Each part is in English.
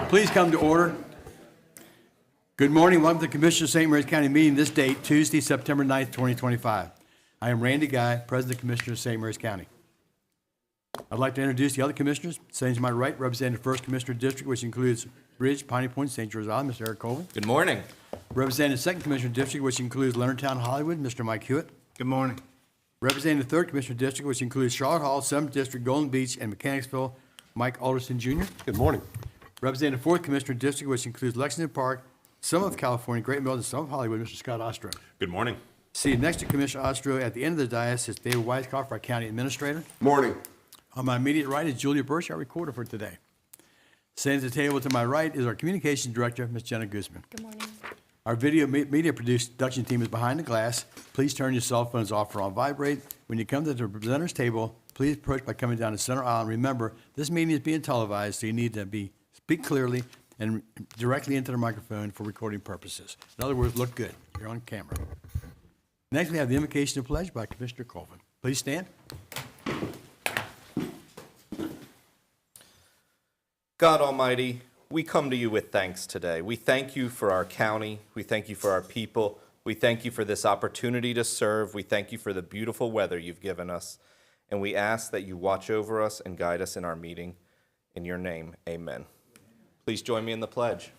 Please come to order. Good morning. Welcome to the Commissioner of St. Mary's County meeting this date, Tuesday, September 9th, 2025. I am Randy Guy, President Commissioner of St. Mary's County. I'd like to introduce the other commissioners. Sitting to my right, representing the 1st Commissioner District, which includes Ridge, Piney Point, St. George Island, Mr. Eric Colvin. Good morning. Representing the 2nd Commissioner District, which includes Leonardtown, Hollywood, Mr. Mike Hewitt. Good morning. Representing the 3rd Commissioner District, which includes Charlotte Hall, 7th District, Golden Beach, and Mechanicsville, Mike Alderson Jr. Good morning. Representing the 4th Commissioner District, which includes Lexington Park, some of California, Great Mills, and some of Hollywood, Mr. Scott Ostro. Good morning. Seated next to Commissioner Ostro at the end of the dais is David Weisskopf, our County Administrator. Morning. On my immediate right is Julia Birch, our Recorder for today. Sitting at the table to my right is our Communications Director, Ms. Jenna Guzman. Good morning. Our video media production team is behind the glass. Please turn your cell phones off or on vibrate. When you come to the presenter's table, please approach by coming down the center aisle. And remember, this meeting is being televised, so you need to speak clearly and directly into the microphone for recording purposes. In other words, look good. You're on camera. Next, we have the invocation of pledge by Commissioner Colvin. Please stand. God Almighty, we come to you with thanks today. We thank you for our county. We thank you for our people. We thank you for this opportunity to serve. We thank you for the beautiful weather you've given us. And we ask that you watch over us and guide us in our meeting. In your name, amen. Please join me in the pledge.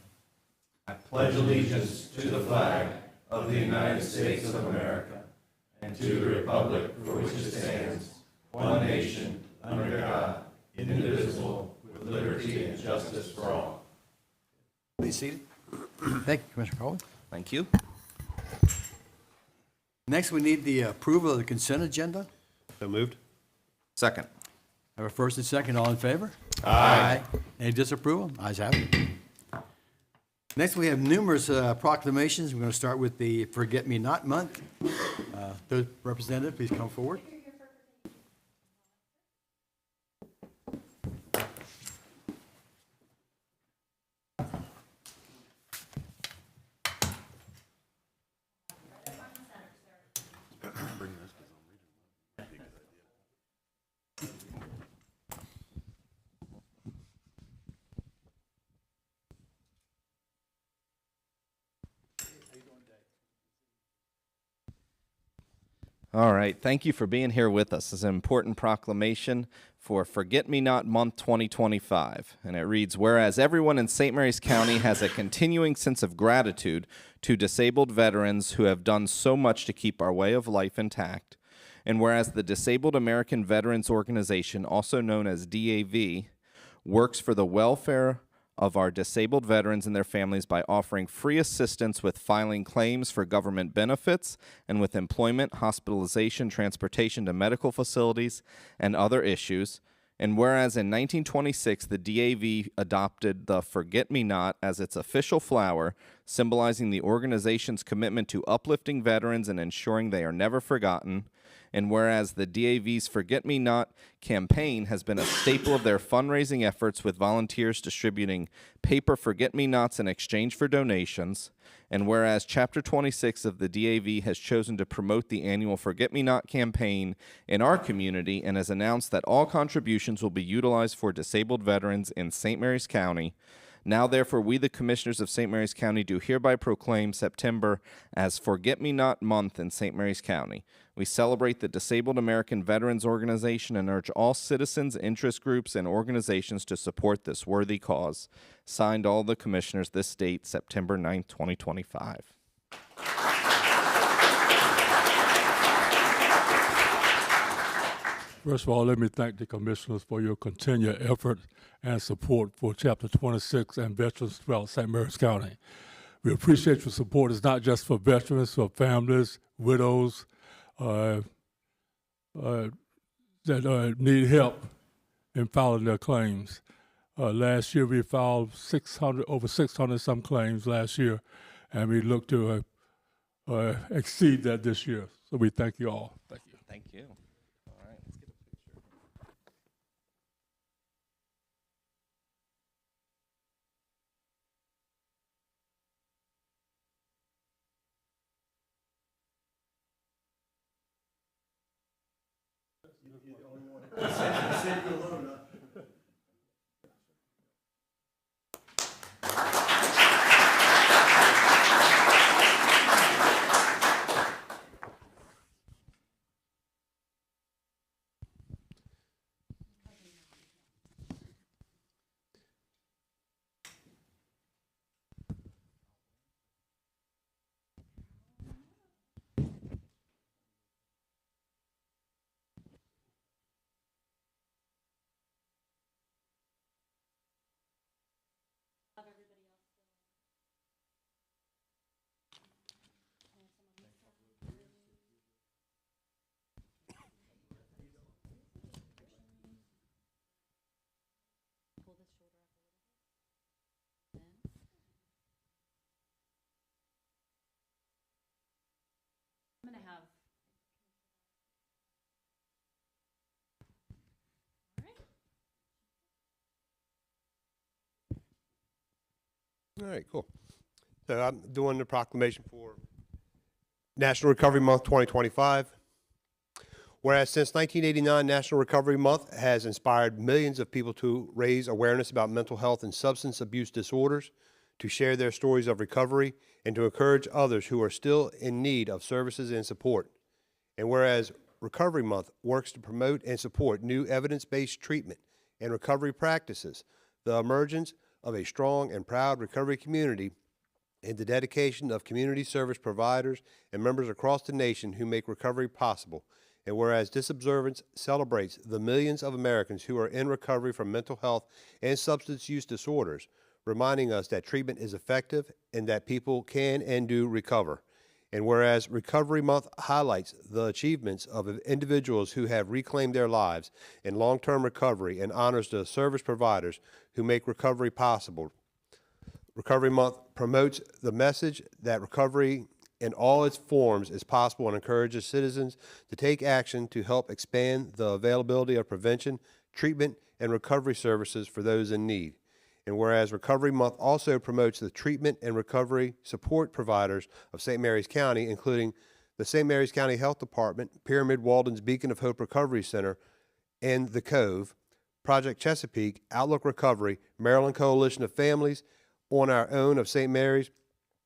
I pledge allegiance to the flag of the United States of America and to the republic for which it stands, one nation, under God, indivisible, with liberty and justice for all. Please seated. Thank you, Commissioner Colvin. Thank you. Next, we need the approval of the consent agenda. So moved. Second. I have a first and second. All in favor? Aye. Any disapproval? Ayes have it. Next, we have numerous proclamations. We're going to start with the Forget Me Not Month. Those representative, please come forward. All right. Thank you for being here with us. This is an important proclamation for Forget Me Not Month 2025. And it reads, whereas everyone in St. Mary's County has a continuing sense of gratitude to disabled veterans who have done so much to keep our way of life intact, and whereas the Disabled American Veterans Organization, also known as DAV, works for the welfare of our disabled veterans and their families by offering free assistance with filing claims for government benefits and with employment, hospitalization, transportation to medical facilities, and other issues. And whereas in 1926, the DAV adopted the Forget Me Not as its official flower, symbolizing the organization's commitment to uplifting veterans and ensuring they are never forgotten. And whereas the DAV's Forget Me Not campaign has been a staple of their fundraising efforts with volunteers distributing paper forget-me-nots in exchange for donations, and whereas Chapter 26 of the DAV has chosen to promote the annual Forget-Me-Not campaign in our community and has announced that all contributions will be utilized for disabled veterans in St. Mary's County, now, therefore, we, the Commissioners of St. Mary's County, do hereby proclaim September as Forget Me Not Month in St. Mary's County. We celebrate the Disabled American Veterans Organization and urge all citizens, interest groups, and organizations to support this worthy cause. Signed, all the Commissioners, this date, September 9th, 2025. First of all, let me thank the commissioners for your continued effort and support for Chapter 26 and veterans throughout St. Mary's County. We appreciate your support. It's not just for veterans, for families, widows that need help in filing their claims. Last year, we filed over 600 some claims last year, and we look to exceed that this year. So we thank you all. Thank you. Thank you. All right, let's get a picture. All right, cool. So I'm doing the proclamation for National Recovery Month 2025. Whereas since 1989, National Recovery Month has inspired millions of people to raise awareness about mental health and substance abuse disorders, to share their stories of recovery, and to encourage others who are still in need of services and support. And whereas Recovery Month works to promote and support new evidence-based treatment and recovery practices, the emergence of a strong and proud recovery community, and the dedication of community service providers and members across the nation who make recovery possible. And whereas this observance celebrates the millions of Americans who are in recovery from mental health and substance use disorders, reminding us that treatment is effective and that people can and do recover. And whereas Recovery Month highlights the achievements of individuals who have reclaimed their lives in long-term recovery and honors the service providers who make recovery possible. Recovery Month promotes the message that recovery in all its forms is possible and encourages citizens to take action to help expand the availability of prevention, treatment, and recovery services for those in need. And whereas Recovery Month also promotes the treatment and recovery support providers of St. Mary's County, including the St. Mary's County Health Department, Pyramid Walden's Beacon of Hope Recovery Center, and The Cove, Project Chesapeake, Outlook Recovery, Maryland Coalition of Families, On Our Own of St. Mary's,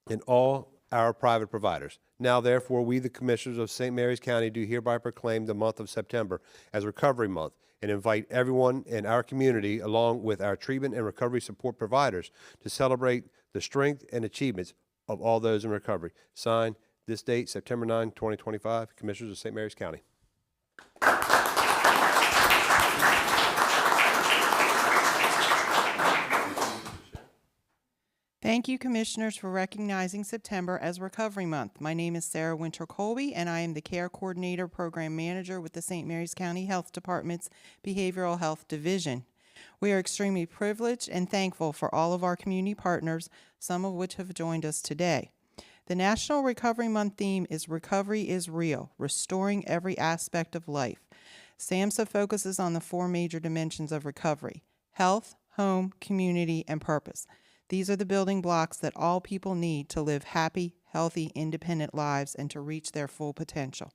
and all our private providers. Now, therefore, we, the Commissioners of St. Mary's County, do hereby proclaim the month of September as Recovery Month and invite everyone in our community, along with our treatment and recovery support providers, to celebrate the strength and achievements of all those in recovery. Signed, this date, September 9, 2025, Commissioners of St. Mary's County. Thank you, Commissioners, for recognizing September as Recovery Month. My name is Sarah Winter Colby, and I am the Care Coordinator Program Manager with the St. Mary's County Health Department's Behavioral Health Division. We are extremely privileged and thankful for all of our community partners, some of which have joined us today. The National Recovery Month theme is Recovery is Real, Restoring Every Aspect of Life. SAMHSA focuses on the four major dimensions of recovery: health, home, community, and purpose. These are the building blocks that all people need to live happy, healthy, independent lives and to reach their full potential.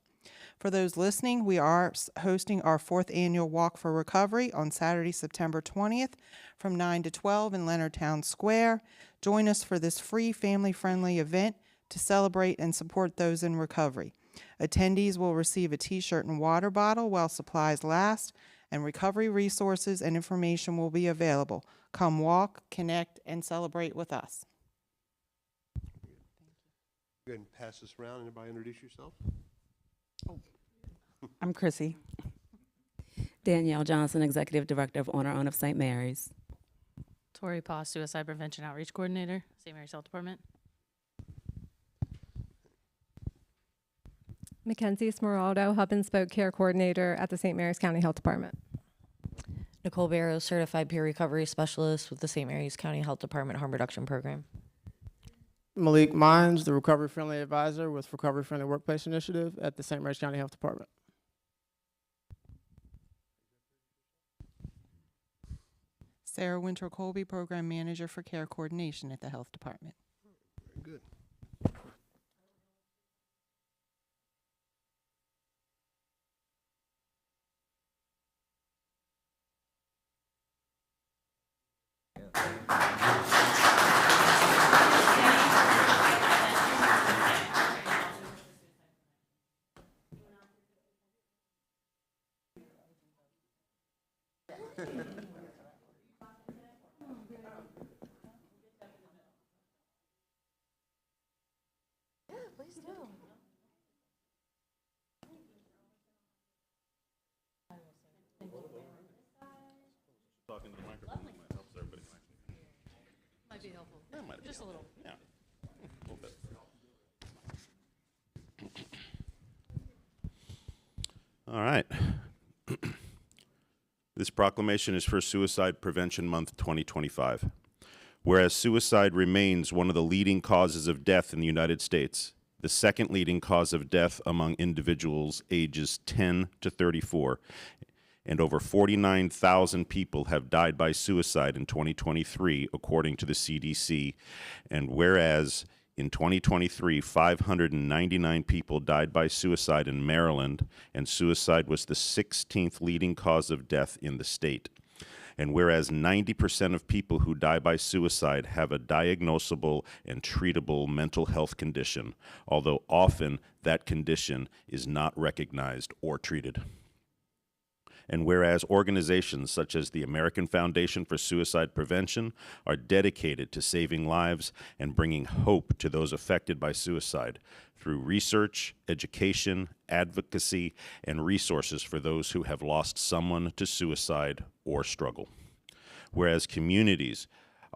For those listening, we are hosting our 4th annual Walk for Recovery on Saturday, September 20th from 9 to 12 in Leonardtown Square. Join us for this free, family-friendly event to celebrate and support those in recovery. Attendees will receive a t-shirt and water bottle while supplies last, and recovery resources and information will be available. Come walk, connect, and celebrate with us. Go ahead and pass this around. Anybody introduce yourself? I'm Chrissy. Danielle Johnson, Executive Director of On Our Own of St. Mary's. Tori Paw, Suicide Prevention Outreach Coordinator, St. Mary's Health Department. Mackenzie Smeraldo, Hub and Spoke Care Coordinator at the St. Mary's County Health Department. Nicole Barrows, Certified Peer Recovery Specialist with the St. Mary's County Health Department Harm Reduction Program. Malik Mines, the Recovery Friendly Advisor with Recovery Friendly Workplace Initiative at the St. Mary's County Health Department. Sarah Winter Colby, Program Manager for Care Coordination at the Health Department. Very good. Talking to the microphone might help everybody. Might be helpful. That might be Just a little. Yeah, a little bit. All right. This proclamation is for Suicide Prevention Month 2025. Whereas suicide remains one of the leading causes of death in the United States, the second leading cause of death among individuals ages 10 to 34, and over 49,000 people have died by suicide in 2023, according to the CDC. And whereas in 2023, 599 people died by suicide in Maryland, and suicide was the 16th leading cause of death in the state. And whereas 90% of people who die by suicide have a diagnosable and treatable mental health condition, although often that condition is not recognized or treated. And whereas organizations such as the American Foundation for Suicide Prevention are dedicated to saving lives and bringing hope to those affected by suicide through research, education, advocacy, and resources for those who have lost someone to suicide or struggle. Whereas communities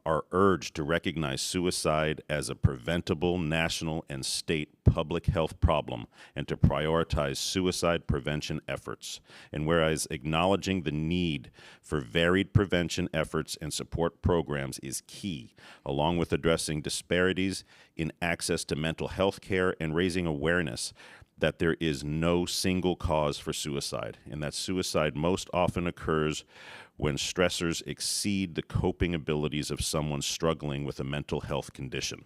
are urged to recognize suicide as a preventable national and state public health problem and to prioritize suicide prevention efforts. And whereas acknowledging the need for varied prevention efforts and support programs is key, along with addressing disparities in access to mental health care and raising awareness that there is no single cause for suicide, and that suicide most often occurs when stressors exceed the coping abilities of someone struggling with a mental health condition.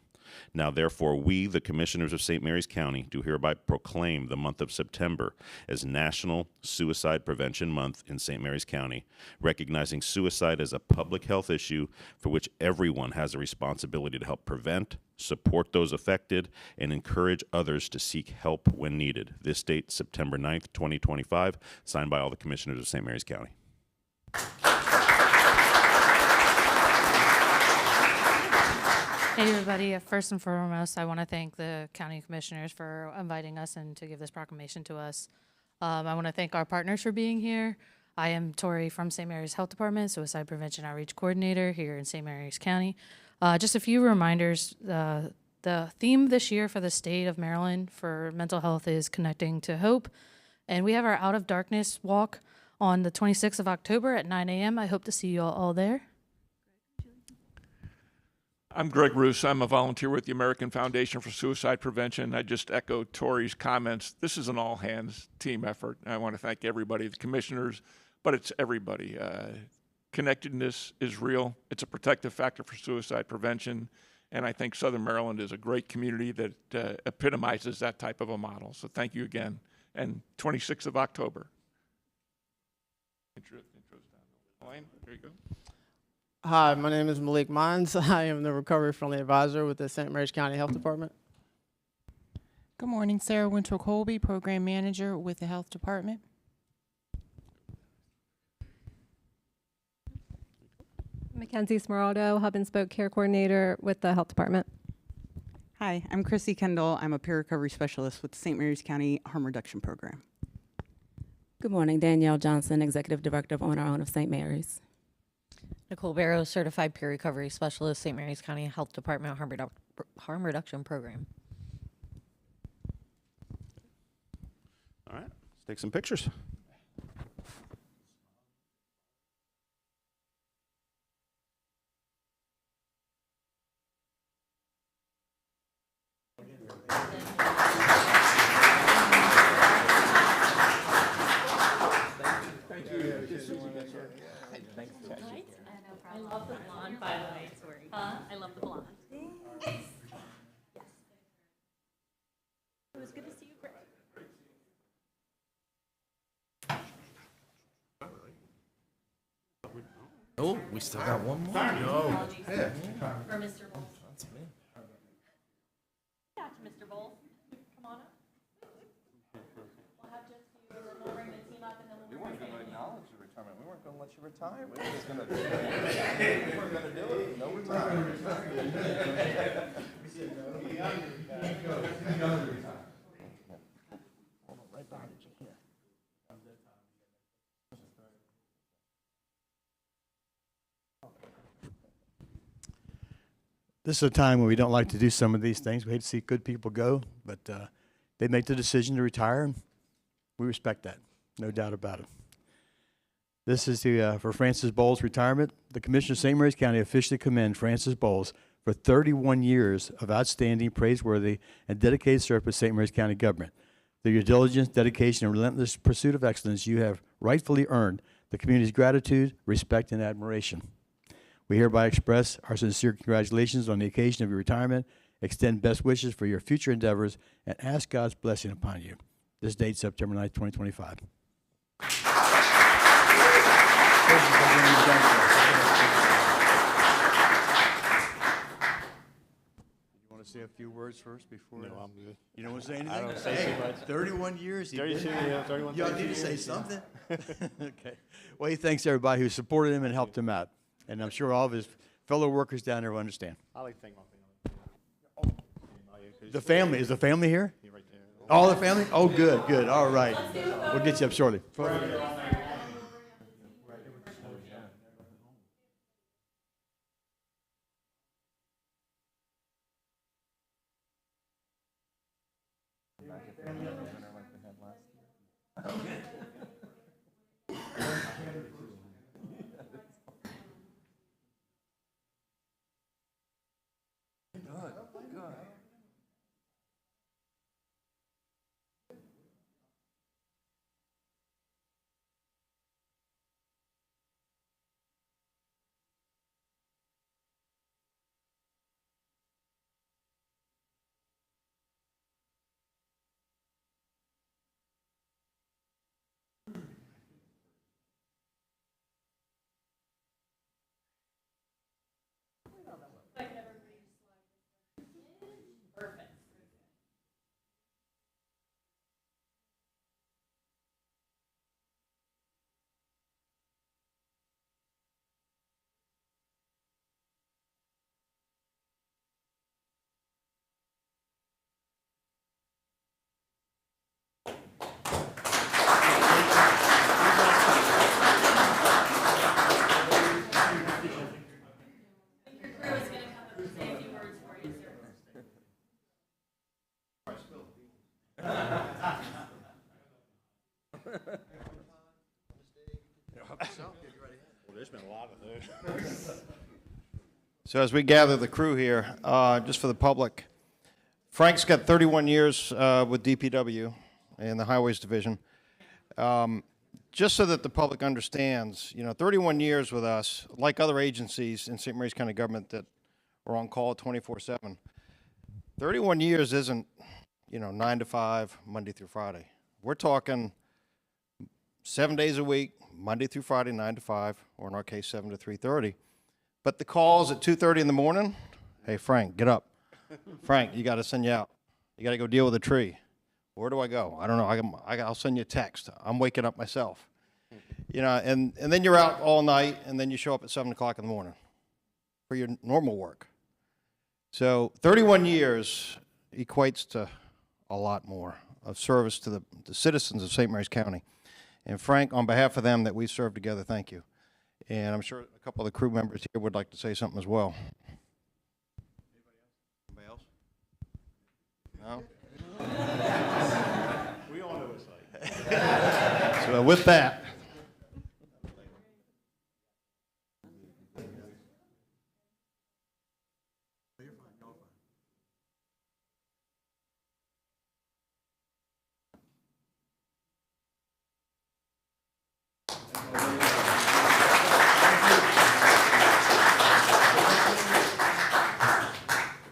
Now, therefore, we, the Commissioners of St. Mary's County, do hereby proclaim the month of September as National Suicide Prevention Month in St. Mary's County, recognizing suicide as a public health issue for which everyone has a responsibility to help prevent, support those affected, and encourage others to seek help when needed. This date, September 9th, 2025, signed by all the Commissioners of St. Mary's County. Hey, everybody. First and foremost, I want to thank the county commissioners for inviting us and to give this proclamation to us. I want to thank our partners for being here. I am Tori from St. Mary's Health Department, Suicide Prevention Outreach Coordinator here in St. Mary's County. Just a few reminders. The theme this year for the state of Maryland for mental health is Connecting to Hope. And we have our Out of Darkness walk on the 26th of October at 9 a.m. I hope to see you all there. I'm Greg Roos. I'm a volunteer with the American Foundation for Suicide Prevention. I just echo Tori's comments. This is an all-hands team effort. I want to thank everybody, the commissioners, but it's everybody. Connectedness is real. It's a protective factor for suicide prevention, and I think Southern Maryland is a great community that epitomizes that type of a model. So thank you again. And 26th of October. Intro's down the line. There you go. Hi, my name is Malik Mines. I am the Recovery Friendly Advisor with the St. Mary's County Health Department. Good morning, Sarah Winter Colby, Program Manager with the Health Department. Mackenzie Smeraldo, Hub and Spoke Care Coordinator with the Health Department. Hi, I'm Chrissy Kendall. I'm a peer recovery specialist with the St. Mary's County Harm Reduction Program. Good morning, Danielle Johnson, Executive Director of On Our Own of St. Mary's. Nicole Barrow, Certified Peer Recovery Specialist, St. Mary's County Health Department Harm Reduction Program. All right, let's take some pictures. I love the blonde, by the way. Sorry. Huh? I love the blonde. Yes. It was good to see you, Greg. Oh, we still got one more. No. For Mr. Bowles. That's me. Gotcha, Mr. Bowles. Come on up. We'll have just you, and then we'll bring the team up, and then we'll. We weren't going to acknowledge your retirement. We weren't going to let you retire. We were just going to do it. We weren't going to do it. No retirement. Right behind you. Here. This is a time when we don't like to do some of these things. We hate to see good people go, but they make the decision to retire, and we respect that, no doubt about it. This is for Francis Bowles' retirement. The Commissioner of St. Mary's County officially commend Francis Bowles for 31 years of outstanding, praiseworthy, and dedicated service to St. Mary's County government. Through your diligence, dedication, and relentless pursuit of excellence, you have rightfully earned the community's gratitude, respect, and admiration. We hereby express our sincere congratulations on the occasion of your retirement, extend best wishes for your future endeavors, and ask God's blessing upon you. This date, September 9th, 2025. You want to say a few words first before? No, I'm good. You don't want to say anything? I don't say too much. 31 years. 32, yeah, 31, Y'all 32 need to say years, yeah. something. Okay. Well, he thanks everybody who supported him and helped him out. And I'm sure all of his fellow workers down there will understand. I like to thank my family. The family, is the family here? You're right there. All the family? Oh, good, good. All right. We'll get you up shortly. There's been a lot of those. So as we gather the crew here, just for the public, Frank's got 31 years with DPW and the Highways Division. Just so that the public understands, 31 years with us, like other agencies in St. Mary's County government that are on call 24/7. 31 years isn't, 9 to 5, Monday through Friday. We're talking 7 days a week, Monday through Friday, 9 to 5, or in our case, 7 to 3:30. But the calls at 2:30 in the morning, hey, Frank, get up. Frank, you got to send you out. You got to go deal with a tree. Where do I go? I don't know. I'll send you a text. I'm waking up myself. And then you're out all night, and then you show up at 7 o'clock in the morning for your normal work. So 31 years equates to a lot more of service to the citizens of St. Mary's County. And Frank, on behalf of them that we served together, thank you. And I'm sure a couple of the crew members here would like to say something as well. Anybody else? No? We all know it's like. So with that.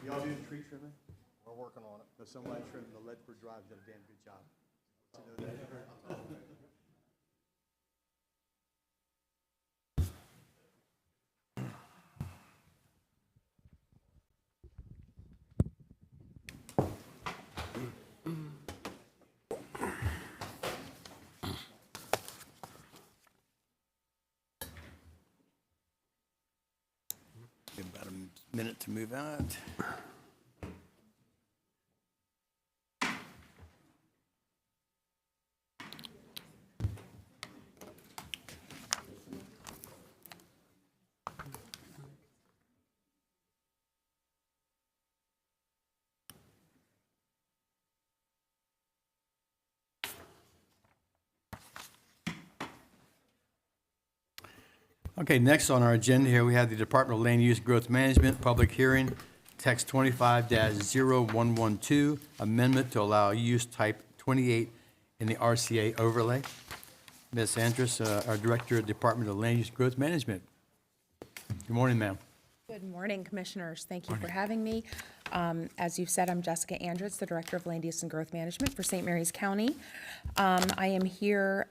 Y'all do the tree trimming? We're working on it. Someone trimmed the Ledford Drive, did a damn good job. Give about a minute to move out. Okay, next on our agenda here, we have the Department of Land Use and Growth Management public hearing, text 25-0112, amendment to allow use type 28 in the RCA overlay. Ms. Andrus, our Director of Department of Land Use Growth Management. Good morning, ma'am. Good morning, Commissioners. Thank you for having me. As you've said, I'm Jessica Andrus, the Director of Land Use and Growth Management for St. Mary's County. I am here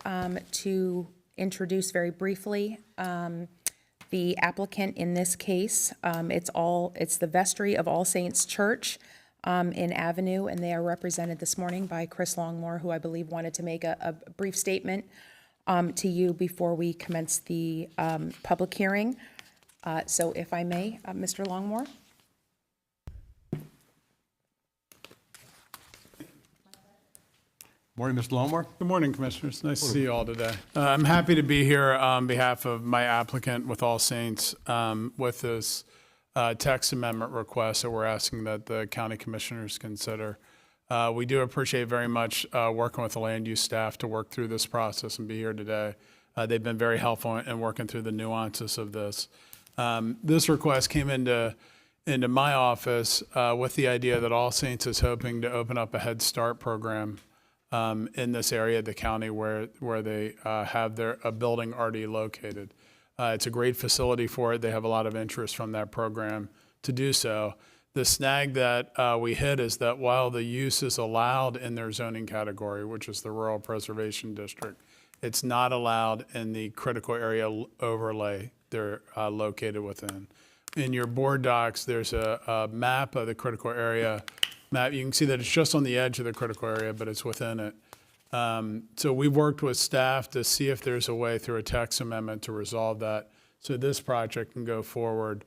to introduce very briefly the applicant in this case. It's the vestry of All Saints Church in Avenue, and they are represented this morning by Chris Longmore, who I believe wanted to make a brief statement to you before we commence the public hearing. So if I may, Mr. Longmore. Morning, Mr. Longmore. Good morning, Commissioners. Nice to see you all today. I'm happy to be here on behalf of my applicant with All Saints with this text amendment request that we're asking that the county commissioners consider. We do appreciate very much working with the land use staff to work through this process and be here today. They've been very helpful in working through the nuances of this. This request came into my office with the idea that All Saints is hoping to open up a Head Start program in this area of the county where they have a building already located. It's a great facility for it. They have a lot of interest from that program to do so. The snag that we hit is that while the use is allowed in their zoning category, which is the Rural Preservation District, it's not allowed in the critical area overlay they're located within. In your board docs, there's a map of the critical area map. You can see that it's just on the edge of the critical area, but it's within it. So we've worked with staff to see if there's a way through a text amendment to resolve that so this project can go forward.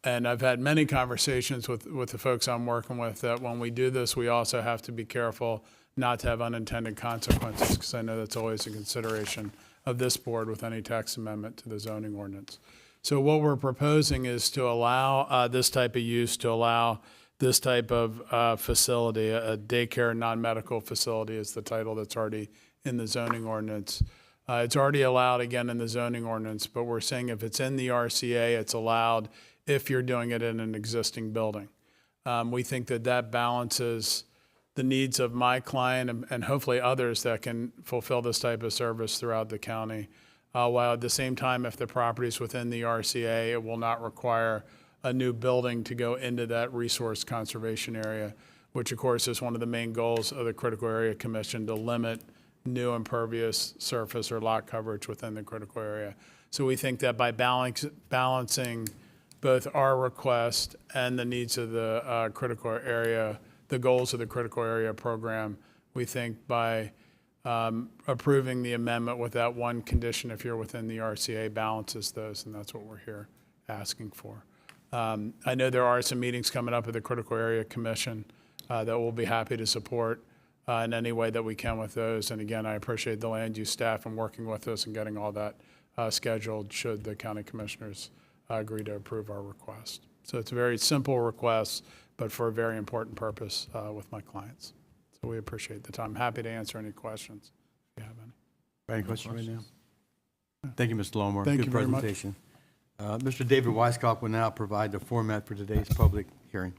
And I've had many conversations with the folks I'm working with that when we do this, we also have to be careful not to have unintended consequences, because I know that's always a consideration of this board with any text amendment to the zoning ordinance. So what we're proposing is to allow this type of use, to allow this type of facility, a daycare non-medical facility is the title that's already in the zoning ordinance. It's already allowed again in the zoning ordinance, but we're saying if it's in the RCA, it's allowed if you're doing it in an existing building. We think that balances the needs of my client and hopefully others that can fulfill this type of service throughout the county. While at the same time, if the property is within the RCA, it will not require a new building to go into that resource conservation area, which of course is one of the main goals of the Critical Area Commission, to limit new impervious surface or lot coverage within the critical area. So we think that by balancing both our request and the needs of the critical area, the goals of the critical area program, we think by approving the amendment with that one condition, if you're within the RCA, balances those, and that's what we're here asking for. I know there are some meetings coming up at the Critical Area Commission that we'll be happy to support in any way that we can with those. And again, I appreciate the land use staff and working with us and getting all that scheduled should the county commissioners agree to approve our request. So it's a very simple request, but for a very important purpose with my clients. So we appreciate the time. Happy to answer any questions if you have any. Any questions right now? Thank you, Mr. Longmore. Thank Good you very much. presentation. Mr. David Weisskopf will now provide the format for today's public hearing.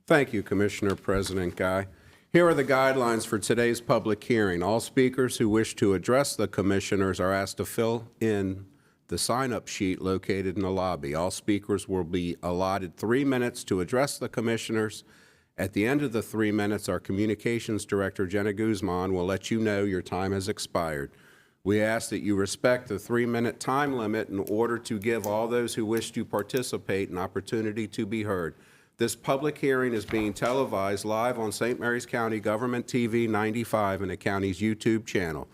Thank you, Commissioner President Guy. Here are the guidelines for today's public hearing. All speakers who wish to address the commissioners are asked to fill in the sign-up sheet located in the lobby. All speakers will be allotted 3 minutes to address the commissioners. At the end of the 3 minutes, our Communications Director, Jenna Guzman, will let you know your time has expired. We ask that you respect the 3-minute time limit in order to give all those who wish to participate an opportunity to be heard. This public hearing is being televised live on St. Mary's County Government TV 95 and the county's YouTube channel.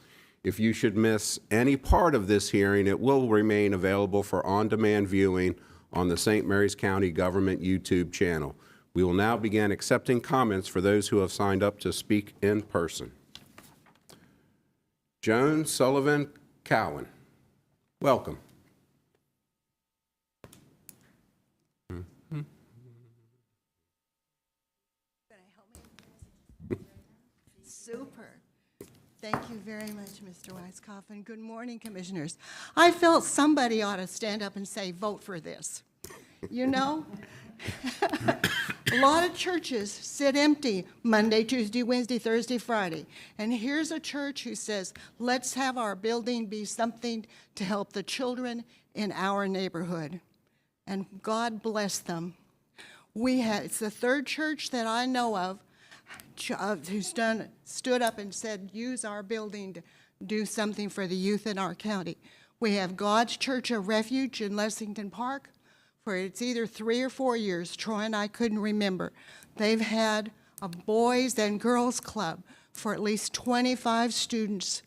If you should miss any part of this hearing, it will remain available for on-demand viewing on the St. Mary's County Government YouTube channel. We will now begin accepting comments for those who have signed up to speak in person. Joan Sullivan Cowan, welcome. Super. Thank you very much, Mr. Weisskopf, and good morning, Commissioners. I felt somebody ought to stand up and say, vote for this. You know, A lot of churches sit empty Monday, Tuesday, Wednesday, Thursday, Friday. And here's a church who says, let's have our building be something to help the children in our neighborhood. And God bless them. It's the third church that I know of who's stood up and said, use our building to do something for the youth in our county. We have God's Church of Refuge in Lexington Park. For it's either 3 or 4 years, Troy and I couldn't remember. They've had a boys and girls club for at least 25 students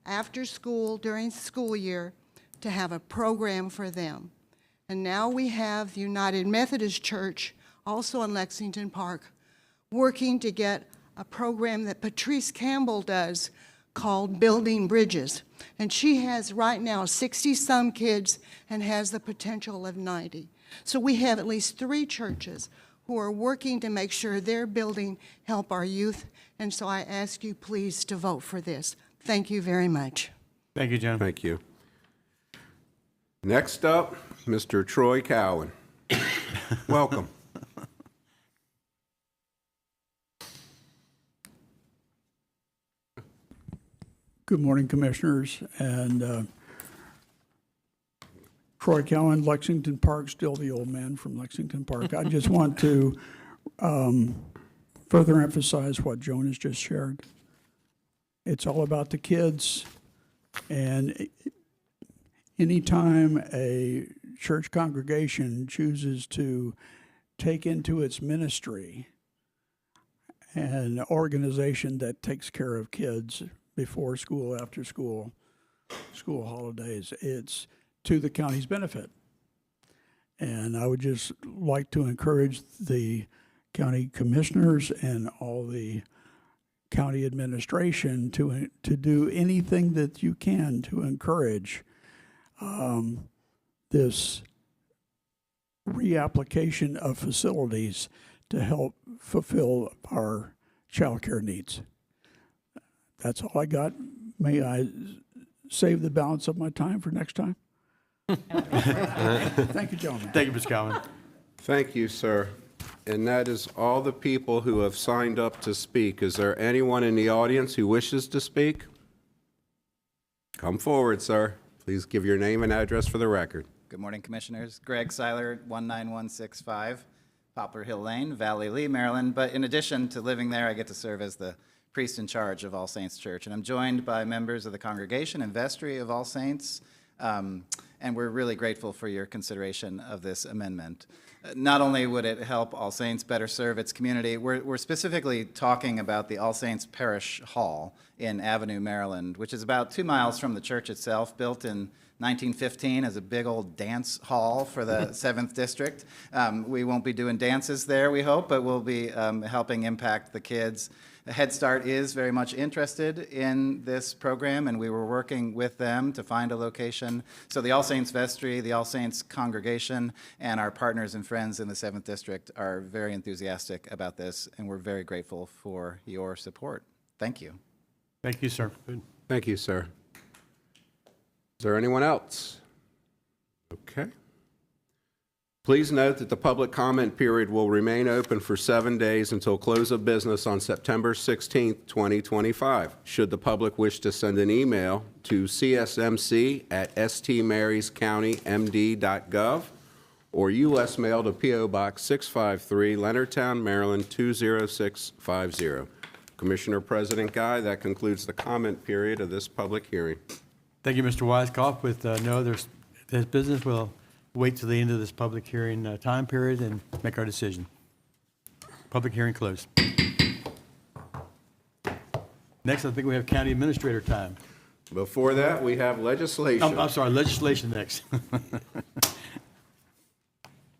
after school, during school year, to have a program for them. And now we have the United Methodist Church, also in Lexington Park, working to get a program that Patrice Campbell does called Building Bridges. And she has right now 60-some kids and has the potential of 90. So we have at least 3 churches who are working to make sure their building help our youth. And so I ask you please to vote for this. Thank you very much. Thank you, John. Thank you. Next up, Mr. Troy Cowan. Welcome. Good morning, Commissioners, and Troy Cowan, Lexington Park, still the old man from Lexington Park. I just want to further emphasize what Joan has just shared. It's all about the kids, and anytime a church congregation chooses to take into its ministry an organization that takes care of kids before school, after school, school holidays, it's to the county's benefit. And I would just like to encourage the county commissioners and all the county administration to do anything that you can to encourage this reapplication of facilities to help fulfill our child care needs. That's all I got. May I save the balance of my time for next time? Thank you, gentlemen. Thank you, Mr. Cowan. Thank you, sir. And that is all the people who have signed up to speak. Is there anyone in the audience who wishes to speak? Come forward, sir. Please give your name and address for the record. Good morning, Commissioners. Greg Seiler, 19165 Poplar Hill Lane, Valley Lee, Maryland. But in addition to living there, I get to serve as the priest in charge of All Saints Church. And I'm joined by members of the congregation and vestry of All Saints. And we're really grateful for your consideration of this amendment. Not only would it help All Saints better serve its community, we're specifically talking about the All Saints Parish Hall in Avenue, Maryland, which is about 2 miles from the church itself, built in 1915 as a big old dance hall for the 7th District. We won't be doing dances there, we hope, but we'll be helping impact the kids. Head Start is very much interested in this program, and we were working with them to find a location. So the All Saints Vestry, the All Saints Congregation, and our partners and friends in the 7th District are very enthusiastic about this, and we're very grateful for your support. Thank you. Thank you, sir. Good. Thank you, sir. Is there anyone else? Okay. Please note that the public comment period will remain open for 7 days until close of business on September 16th, 2025. Should the public wish to send an email to csmc@stmaryscountymd.gov or U.S. mail to P.O. Box 653, Leonardtown, Maryland 20650. Commissioner President Guy, that concludes the comment period of this public hearing. Thank you, Mr. Weiskopf. With no other business, we'll wait till the end of this public hearing time period and make our decision. Public hearing closed. Next, I think we have county administrator time. Before that, we have legislation. I'm sorry, legislation next.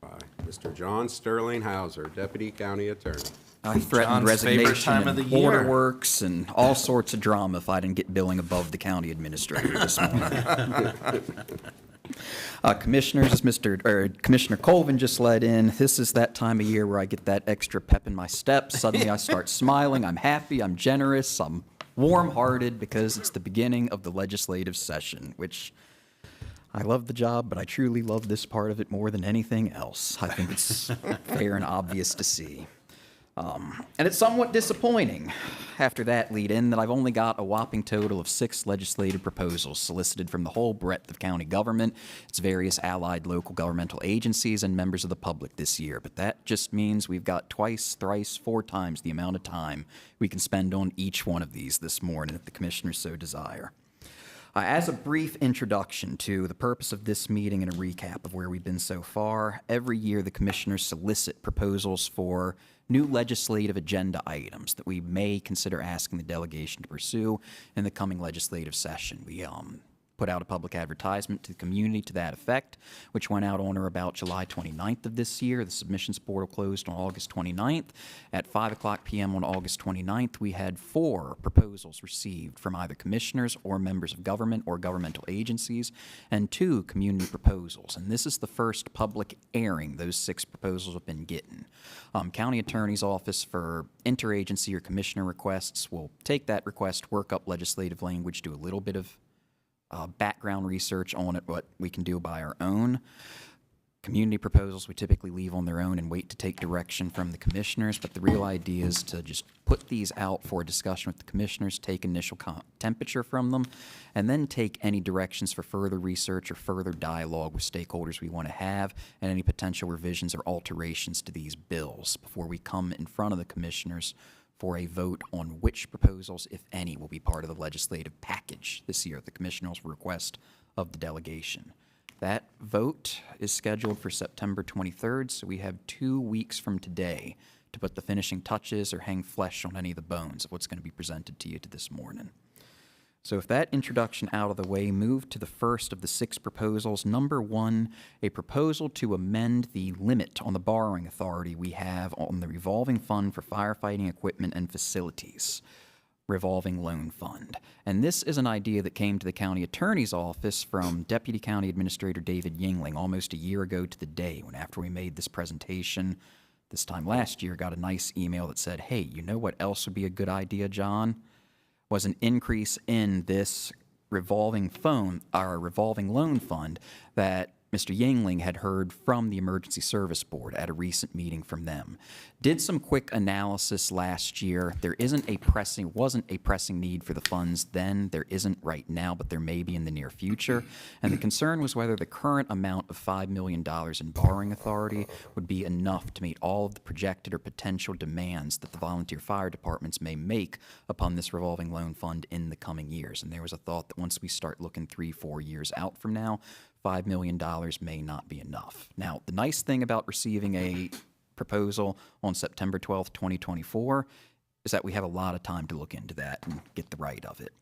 By Mr. John Sterling Hauser, Deputy County Attorney. I threatened John's favorite resignation time of and the year. border works and all sorts of drama if I didn't get billing above the county administrator this morning. Commissioners, as Commissioner Colvin just let in, this is that time of year where I get that extra pep in my step. Suddenly I start smiling. I'm happy. I'm generous. I'm warm-hearted because it's the beginning of the legislative session, which I love the job, but I truly love this part of it more than anything else. I think it's fair and obvious to see. And it's somewhat disappointing after that lead-in that I've only got a whopping total of 6 legislative proposals solicited from the whole breadth of county government, its various allied local governmental agencies, and members of the public this year. But that just means we've got twice, thrice, 4 times the amount of time we can spend on each one of these this morning if the commissioners so desire. As a brief introduction to the purpose of this meeting and a recap of where we've been so far, every year the commissioners solicit proposals for new legislative agenda items that we may consider asking the delegation to pursue in the coming legislative session. We put out a public advertisement to the community to that effect, which went out on or about July 29th of this year. The submissions portal closed on August 29th. At 5:00 p.m. on August 29th, we had 4 proposals received from either commissioners or members of government or governmental agencies, and 2 community proposals. And this is the first public airing those 6 proposals have been getting. County Attorney's Office for interagency or commissioner requests will take that request, work up legislative language, do a little bit of background research on it, what we can do by our own. Community proposals we typically leave on their own and wait to take direction from the commissioners, but the real idea is to just put these out for a discussion with the commissioners, take initial temperature from them, and then take any directions for further research or further dialogue with stakeholders we want to have, and any potential revisions or alterations to these bills before we come in front of the commissioners for a vote on which proposals, if any, will be part of the legislative package this year at the commissioners' request of the delegation. That vote is scheduled for September 23rd, so we have 2 weeks from today to put the finishing touches or hang flesh on any of the bones of what's going to be presented to you this morning. So with that introduction out of the way, move to the first of the 6 proposals. Number 1, a proposal to amend the limit on the borrowing authority we have on the revolving fund for firefighting equipment and facilities, revolving loan fund. And this is an idea that came to the county attorney's office from Deputy County Administrator David Yingling almost a year ago to the day, when after we made this presentation this time last year, got a nice email that said, hey, you know what else would be a good idea, John? Was an increase in this revolving loan fund that Mr. Yingling had heard from the Emergency Service Board at a recent meeting from them. Did some quick analysis last year. There wasn't a pressing need for the funds then. There isn't right now, but there may be in the near future. And the concern was whether the current amount of $5 million in borrowing authority would be enough to meet all of the projected or potential demands that the volunteer fire departments may make upon this revolving loan fund in the coming years. And there was a thought that once we start looking 3-4 years out from now, $5 million may not be enough. Now, the nice thing about receiving a proposal on September 12th, 2024, is that we have a lot of time to look into that and get the right of it.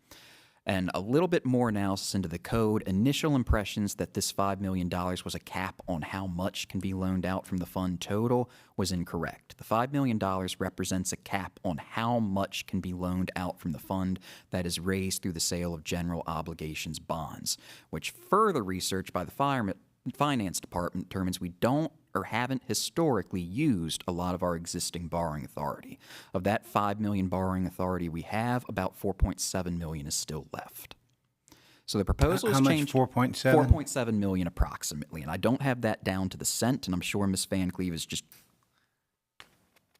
And a little bit more analysis into the code. Initial impressions that this $5 million was a cap on how much can be loaned out from the fund total was incorrect. The $5 million represents a cap on how much can be loaned out from the fund that is raised through the sale of general obligations bonds, which further research by the Finance Department determines we don't or haven't historically used a lot of our existing borrowing authority. Of that $5 million borrowing authority we have, about $4.7 million is still left. So the proposal has changed. How much, 4.7? 4.7 million approximately, and I don't have that down to the cent, and I'm sure Ms. Van Cleve is just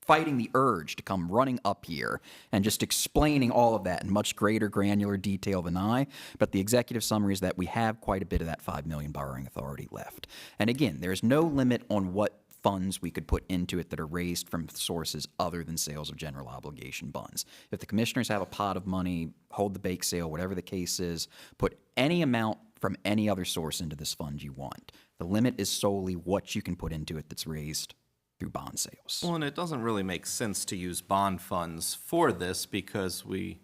fighting the urge to come running up here and just explaining all of that in much greater granular detail than I, but the executive summary is that we have quite a bit of that $5 million borrowing authority left. And again, there's no limit on what funds we could put into it that are raised from sources other than sales of general obligation bonds. If the commissioners have a pot of money, hold the bake sale, whatever the case is, put any amount from any other source into this fund you want. The limit is solely what you can put into it that's raised through bond sales. Well, and it doesn't really make sense to use bond funds for this because we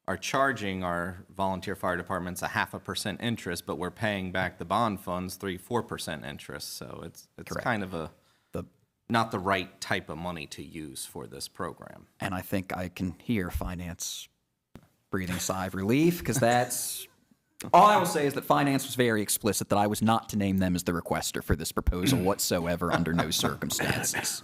are charging our volunteer fire departments a 0.5% interest, but we're paying back the bond funds 3-4% interest. So it's kind of not the right type of money to use for this program. And I think I can hear finance breathing a sigh of relief, because that's all I will say is that finance was very explicit that I was not to name them as the requester for this proposal whatsoever under no circumstances.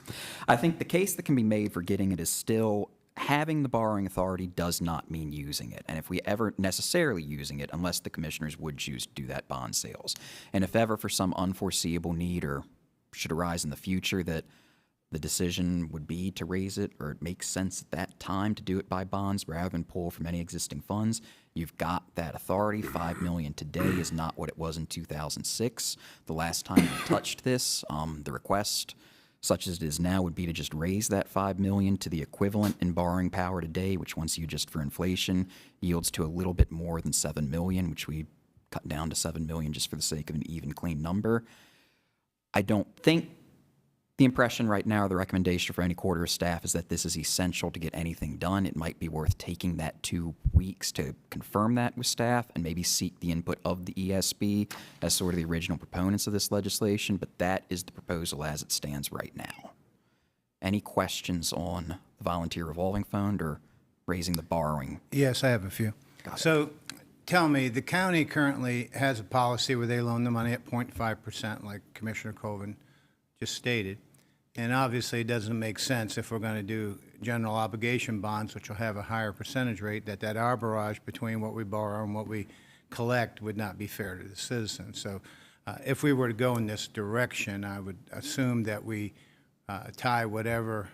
I think the case that can be made for getting it is still having the borrowing authority does not mean using it. And if we ever necessarily using it, unless the commissioners would choose to do that bond sales. And if ever for some unforeseeable need or should arise in the future that the decision would be to raise it, or it makes sense at that time to do it by bonds rather than pull from any existing funds, you've got that authority. $5 million today is not what it was in 2006. The last time we touched this, the request, such as it is now, would be to just raise that $5 million to the equivalent in borrowing power today, which once you adjust for inflation, yields to a little bit more than $7 million, which we cut down to $7 million just for the sake of an even, clean number. I don't think the impression right now, or the recommendation for any quarter of staff, is that this is essential to get anything done. It might be worth taking that 2 weeks to confirm that with staff and maybe seek the input of the ESB as sort of the original proponents of this legislation, but that is the proposal as it stands right now. Any questions on the volunteer revolving fund or raising the borrowing? Yes, I have a few. So tell me, the county currently has a policy where they loan the money at 0.5%, like Commissioner Colvin just stated. And obviously, it doesn't make sense if we're going to do general obligation bonds, which will have a higher percentage rate, that arbitrage between what we borrow and what we collect would not be fair to the citizens. So if we were to go in this direction, I would assume that we tie whatever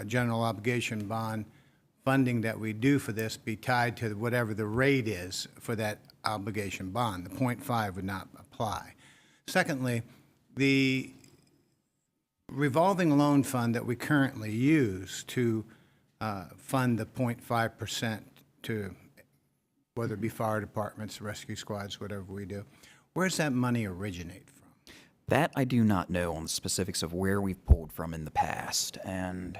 general obligation bond funding that we do for this be tied to whatever the rate is for that obligation bond. The 0.5 would not apply. Secondly, the revolving loan fund that we currently use to fund the 0.5% to whether it be fire departments, rescue squads, whatever we do, where's that money originate from? That I do not know on the specifics of where we've pulled from in the past, and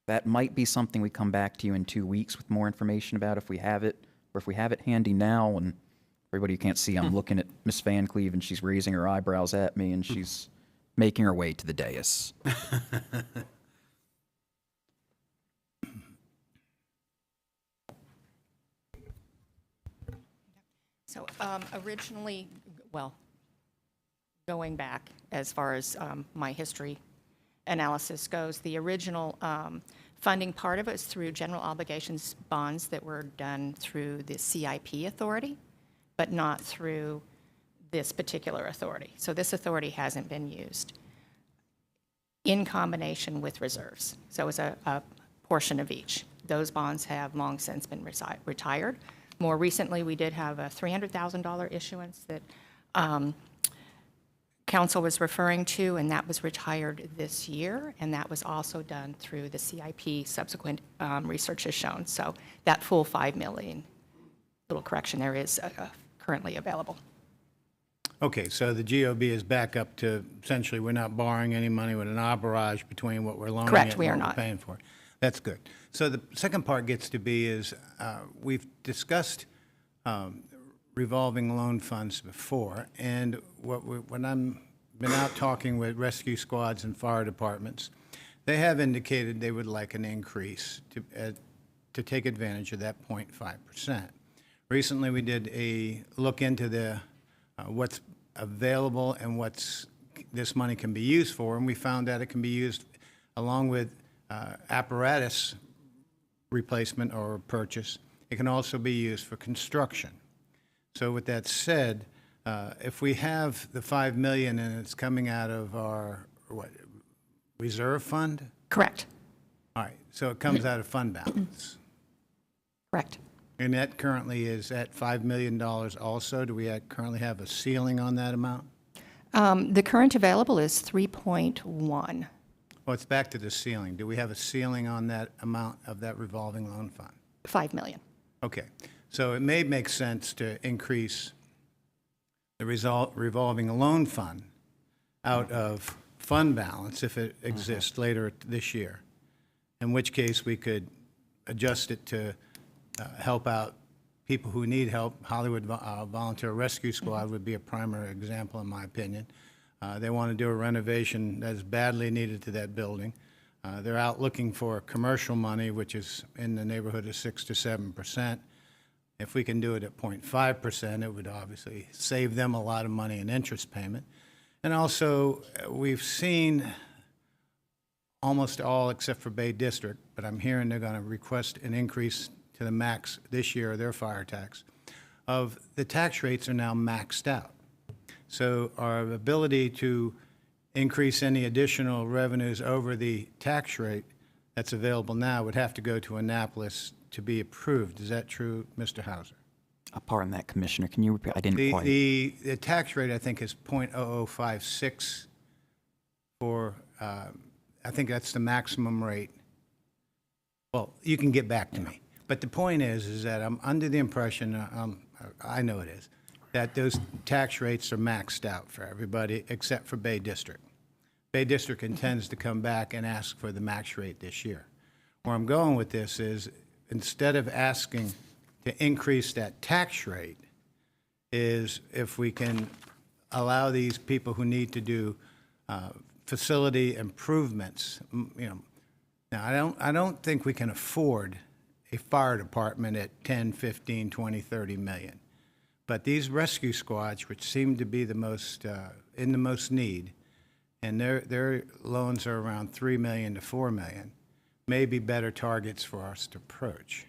that might be something we come back to you in 2 weeks with more information about if we have it, or if we have it handy now. And everybody who can't see, I'm looking at Ms. Van Cleve, and she's raising her eyebrows at me, and she's making her way to the dais. So originally, well, going back as far as my history analysis goes, the original funding part of it is through general obligations bonds that were done through the CIP authority, but not through this particular authority. So this authority hasn't been used in combination with reserves. So it's a portion of each. Those bonds have long since been retired. More recently, we did have a $300,000 issuance that Council was referring to, and that was retired this year, and that was also done through the CIP. Subsequent research has shown. So that full $5 million, little correction there, is currently available. Okay, so the GOB is back up to essentially we're not borrowing any money with an arbitrage between what we're loaning Correct, and we what are we're not. paying for. That's good. So the second part gets to be is we've discussed revolving loan funds before, and when I'm been out talking with rescue squads and fire departments, they have indicated they would like an increase to take advantage of that 0.5%. Recently, we did a look into the what's available and what's this money can be used for, and we found that it can be used along with apparatus replacement or purchase. It can also be used for construction. So with that said, if we have the $5 million and it's coming out of our reserve fund? Correct. All right, so it comes out of fund balance. Correct. And that currently is at $5 million also. Do we currently have a ceiling on that amount? The current available is 3.1. Well, it's back to the ceiling. Do we have a ceiling on that amount of that revolving loan fund? $5 million. Okay, so it may make sense to increase the revolving loan fund out of fund balance if it exists later this year, in which case we could adjust it to help out people who need help. Hollywood Volunteer Rescue Squad would be a primary example, in my opinion. They want to do a renovation that is badly needed to that building. They're out looking for commercial money, which is in the neighborhood of 6 to 7%. If we can do it at 0.5%, it would obviously save them a lot of money in interest payment. And also, we've seen almost all except for Bay District, but I'm hearing they're going to request an increase to the max this year of their fire tax, of the tax rates are now maxed out. So our ability to increase any additional revenues over the tax rate that's available now would have to go to Annapolis to be approved. Is that true, Mr. Hauser? Pardon that, Commissioner. Can you repeat? I didn't quite. The tax rate, I think, is .0056 for, I think that's the maximum rate. Well, you can get back to me. But the point is that I'm under the impression, I know it is, that those tax rates are maxed out for everybody except for Bay District. Bay District intends to come back and ask for the max rate this year. Where I'm going with this is, instead of asking to increase that tax rate, is if we can allow these people who need to do facility improvements, now I don't think we can afford a fire department at 10, 15, 20, 30 million. But these rescue squads, which seem to be the most in the most need, and their loans are around 3 million to 4 million, may be better targets for us to approach.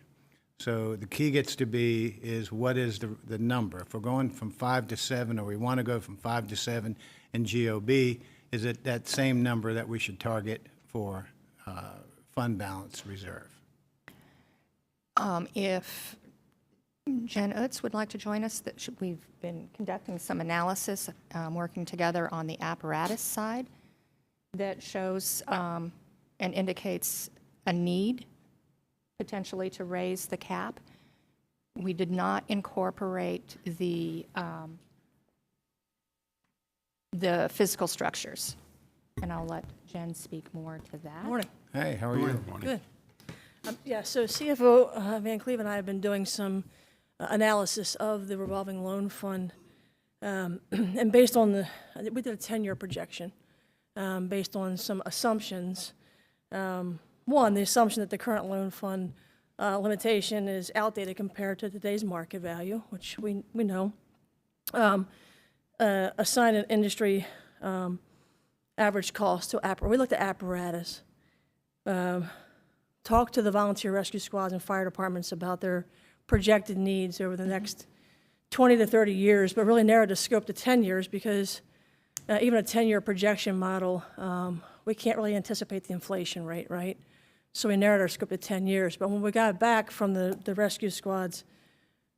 So the key gets to be is what is the number? If we're going from 5 to 7, or we want to go from 5 to 7 in GOB, is it that same number that we should target for fund balance reserve? If Jen Utz would like to join us, we've been conducting some analysis, working together on the apparatus side that shows and indicates a need potentially to raise the cap. We did not incorporate the physical structures, and I'll let Jen speak more to that. Morning. Hey, how are you? Good. Yeah, so CFO Van Cleve and I have been doing some analysis of the revolving loan fund, and based on we did a 10-year projection based on some assumptions. One, the assumption that the current loan fund limitation is outdated compared to today's market value, which we know. Assign an industry average cost to apparatus. We looked at apparatus. Talk to the volunteer rescue squads and fire departments about their projected needs over the next 20 to 30 years, but really narrowed the scope to 10 years because even a 10-year projection model, we can't really anticipate the inflation rate, right? So we narrowed our scope to 10 years. But when we got back from the rescue squads,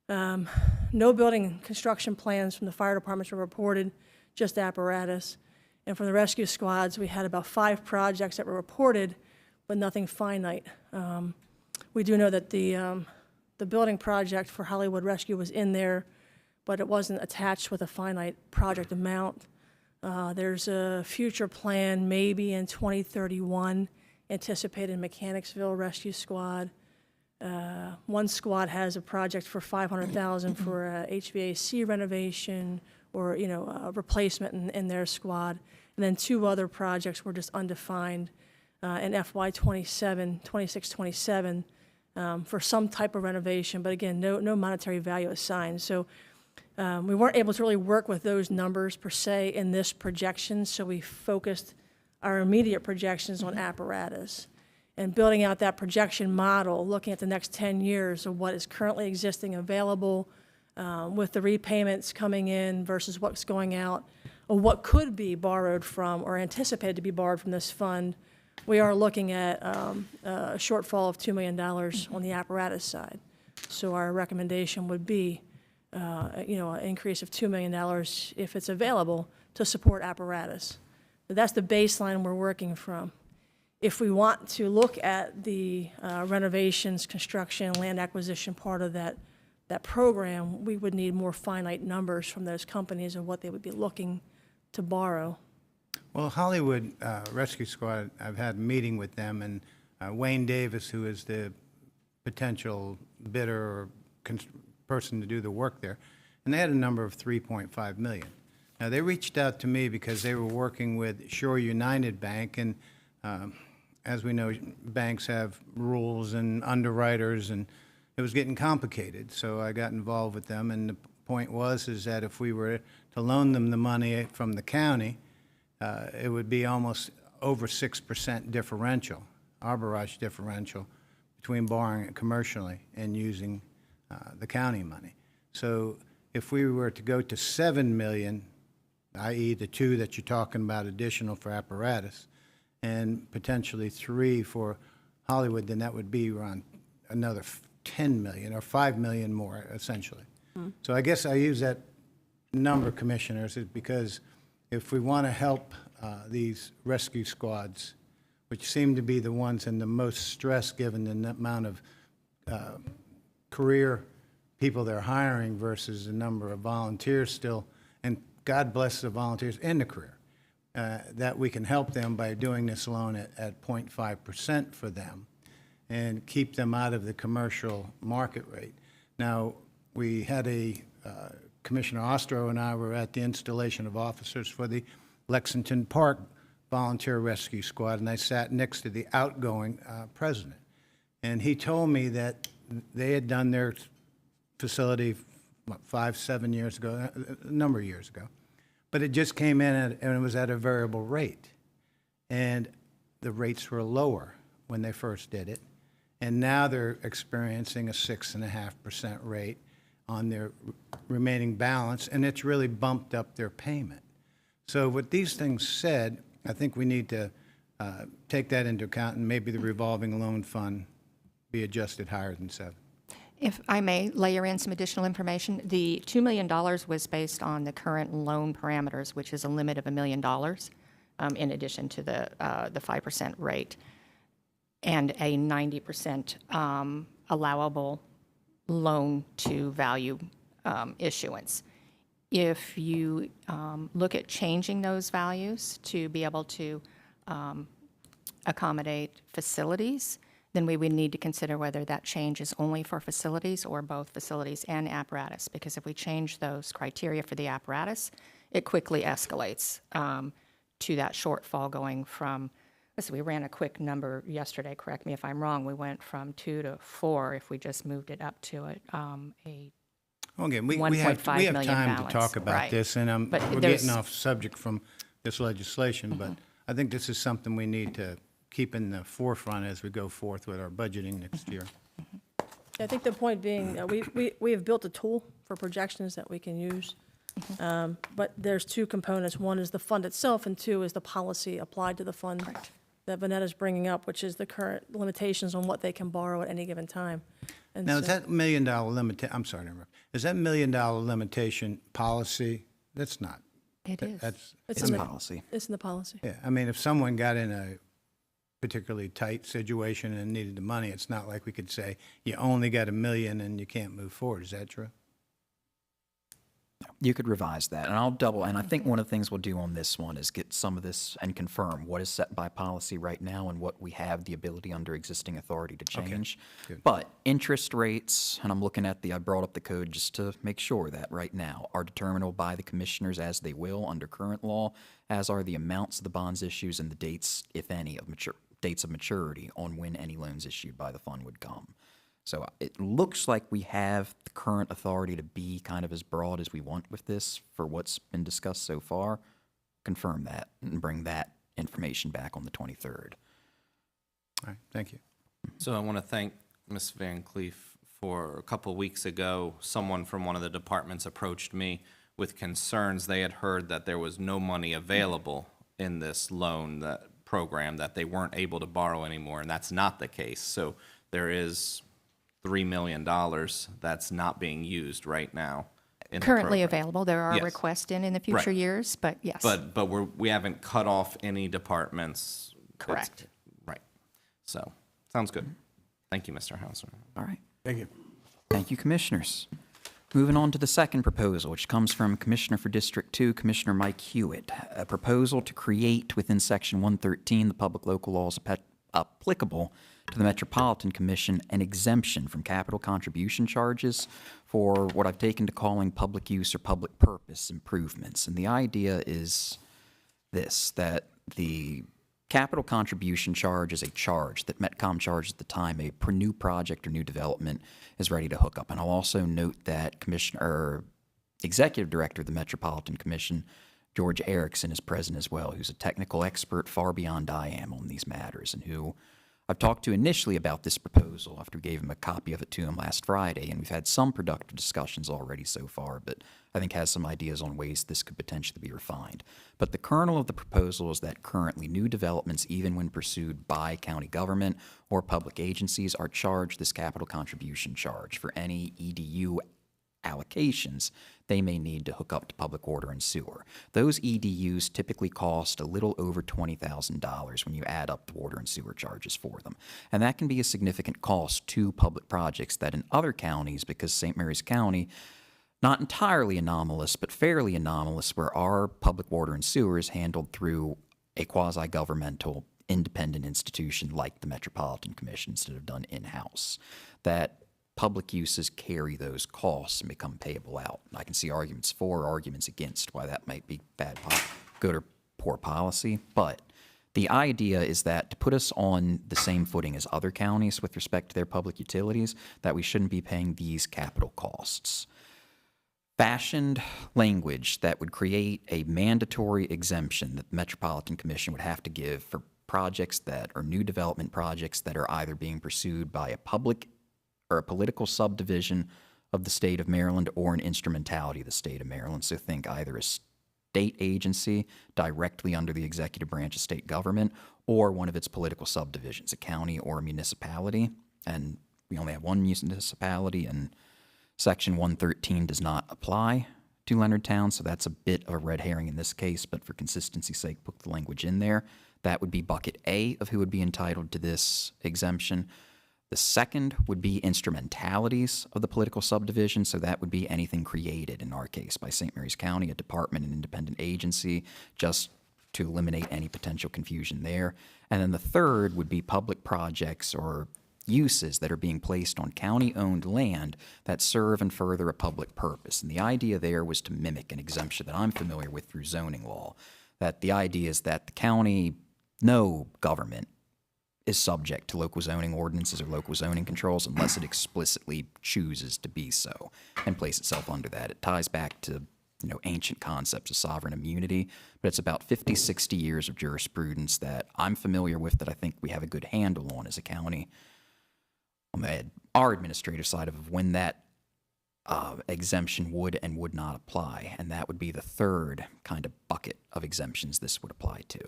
no building construction plans from the fire departments were reported, just apparatus. And from the rescue squads, we had about 5 projects that were reported, but nothing finite. We do know that the building project for Hollywood Rescue was in there, but it wasn't attached with a finite project amount. There's a future plan, maybe in 2031, anticipated in Mechanicsville Rescue Squad. One squad has a project for $500,000 for a HVAC renovation or a replacement in their squad. And then 2 other projects were just undefined in FY 26, 27 for some type of renovation, but again, no monetary value assigned. So we weren't able to really work with those numbers per se in this projection, so we focused our immediate projections on apparatus and building out that projection model, looking at the next 10 years of what is currently existing available with the repayments coming in versus what's going out, or what could be borrowed from or anticipated to be borrowed from this fund. We are looking at a shortfall of $2 million on the apparatus side. So our recommendation would be, an increase of $2 million if it's available to support apparatus. But that's the baseline we're working from. If we want to look at the renovations, construction, land acquisition part of that program, we would need more finite numbers from those companies of what they would be looking to borrow. Well, Hollywood Rescue Squad, I've had a meeting with them, and Wayne Davis, who is the potential bidder or person to do the work there, and they had a number of $3.5 million. Now, they reached out to me because they were working with Shore United Bank, and as we know, banks have rules and underwriters, and it was getting complicated. So I got involved with them, and the point is that if we were to loan them the money from the county, it would be almost over 6% differential, arbitrage differential, between borrowing it commercially and using the county money. So if we were to go to 7 million, i.e. the 2 that you're talking about additional for apparatus, and potentially 3 for Hollywood, then that would be around another 10 million or 5 million more, essentially. So I guess I use that number, Commissioners, is because if we want to help these rescue squads, which seem to be the ones in the most stress given the amount of career people they're hiring versus the number of volunteers still, and God bless the volunteers in the career, that we can help them by doing this loan at 0.5% for them and keep them out of the commercial market rate. Now, we had Commissioner Ostro and I were at the installation of officers for the Lexington Park Volunteer Rescue Squad, and I sat next to the outgoing president. And he told me that they had done their facility, 5-7 years ago, a number of years ago, but it just came in and it was at a variable rate. And the rates were lower when they first did it. And now they're experiencing a 6.5% rate on their remaining balance, and it's really bumped up their payment. So with these things said, I think we need to take that into account, and maybe the revolving loan fund be adjusted higher than 7. If I may layer in some additional information, the $2 million was based on the current loan parameters, which is a limit of $1 million, in addition to the 5% rate, and a 90% allowable loan-to-value issuance. If you look at changing those values to be able to accommodate facilities, then we would need to consider whether that change is only for facilities or both facilities and apparatus. Because if we change those criteria for the apparatus, it quickly escalates to that shortfall going from, let's see, we ran a quick number yesterday, correct me if I'm wrong, we went from 2 to 4 if we just moved it up to a Okay, we 1.5 have million time balance. to talk about Right. this, and But we're there's- getting off subject from this legislation, but I think this is something we need to keep in the forefront as we go forth with our budgeting next year. I think the point being, that we have built a tool for projections that we can use. But there's 2 components. One is the fund itself, and 2 is the policy applied to the fund that Vanetta's bringing up, which is the current limitations on what they can borrow at any given time. And Now, is so- that $1 million limit, I'm sorry to interrupt, is that $1 million limitation policy? That's not. It is. That's It's I in mean, the policy. It's in the policy. Yeah, I mean, if someone got in a particularly tight situation and needed the money, it's not like we could say, you only got $1 million and you can't move forward. Is that true? You could revise that, and I'll double, and I think one of the things we'll do on this one is get some of this and confirm what is set by policy right now and what we have the ability under existing authority to change. good. But interest rates, and I'm looking at I brought up the code just to make sure that right now are determinable by the commissioners as they will under current law, as are the amounts of the bonds issues and the dates, if any, of dates of maturity on when any loans issued by the fund would come. So it looks like we have the current authority to be kind of as broad as we want with this for what's been discussed so far. Confirm that and bring that information back on the 23rd. All right, thank you. So I want to thank Ms. Van Cleef for a couple weeks ago, someone from one of the departments approached me with concerns. They had heard that there was no money available in this loan program, that they weren't able to borrow anymore, and that's not the case. So there is $3 million that's not being used right now. In the Currently program. available. There are Yes. requests in the future Right. years, but yes. But we haven't cut off any departments. Correct. Right. So, sounds good. Thank you, Mr. Hauser. All right. Thank you. Thank you, Commissioners. Moving on to the second proposal, which comes from Commissioner for District 2, Commissioner Mike Hewitt. A proposal to create within Section 113, the public local laws applicable to the Metropolitan Commission, an exemption from capital contribution charges for what I've taken to calling public use or public purpose improvements. And the idea is this, that the capital contribution charge is a charge that Metcom charges at the time a new project or new development is ready to hook up. And I'll also note that Executive Director of the Metropolitan Commission, George Erickson is present as well, who's a technical expert far beyond I am on these matters, and who I've talked to initially about this proposal after we gave him a copy of it to him last Friday, and we've had some productive discussions already so far, but I think has some ideas on ways this could potentially be refined. But the kernel of the proposal is that currently new developments, even when pursued by county government or public agencies, are charged this capital contribution charge for any EDU allocations they may need to hook up to public water and sewer. Those EDUs typically cost a little over $20,000 when you add up the water and sewer charges for them. And that can be a significant cost to public projects that in other counties, because St. Mary's County, not entirely anomalous, but fairly anomalous, where our public water and sewer is handled through a quasi-governmental independent institution like the Metropolitan Commission instead of done in-house, that public uses carry those costs and become payable out. And I can see arguments for, arguments against why that might be good or poor policy, but the idea is that to put us on the same footing as other counties with respect to their public utilities, that we shouldn't be paying these capital costs. Fashioned language that would create a mandatory exemption that the Metropolitan Commission would have to give for projects that are new development projects that are either being pursued by a public or a political subdivision of the state of Maryland or an instrumentality of the state of Maryland. So think either a state agency directly under the executive branch of state government or one of its political subdivisions, a county or a municipality. And we only have one municipality, and Section 113 does not apply to Leonardtown, so that's a bit of a red herring in this case, but for consistency's sake, put the language in there. That would be bucket A of who would be entitled to this exemption. The second would be instrumentalities of the political subdivision, so that would be anything created, in our case, by St. Mary's County, a department, an independent agency, just to eliminate any potential confusion there. And then the third would be public projects or uses that are being placed on county-owned land that serve and further a public purpose. And the idea there was to mimic an exemption that I'm familiar with through zoning law, that the idea is that the county, no government, is subject to local zoning ordinances or local zoning controls unless it explicitly chooses to be so and place itself under that. It ties back to ancient concepts of sovereign immunity, but it's about 50, 60 years of jurisprudence that I'm familiar with that I think we have a good handle on as a county on our administrative side of when that exemption would and would not apply, and that would be the third kind of bucket of exemptions this would apply to.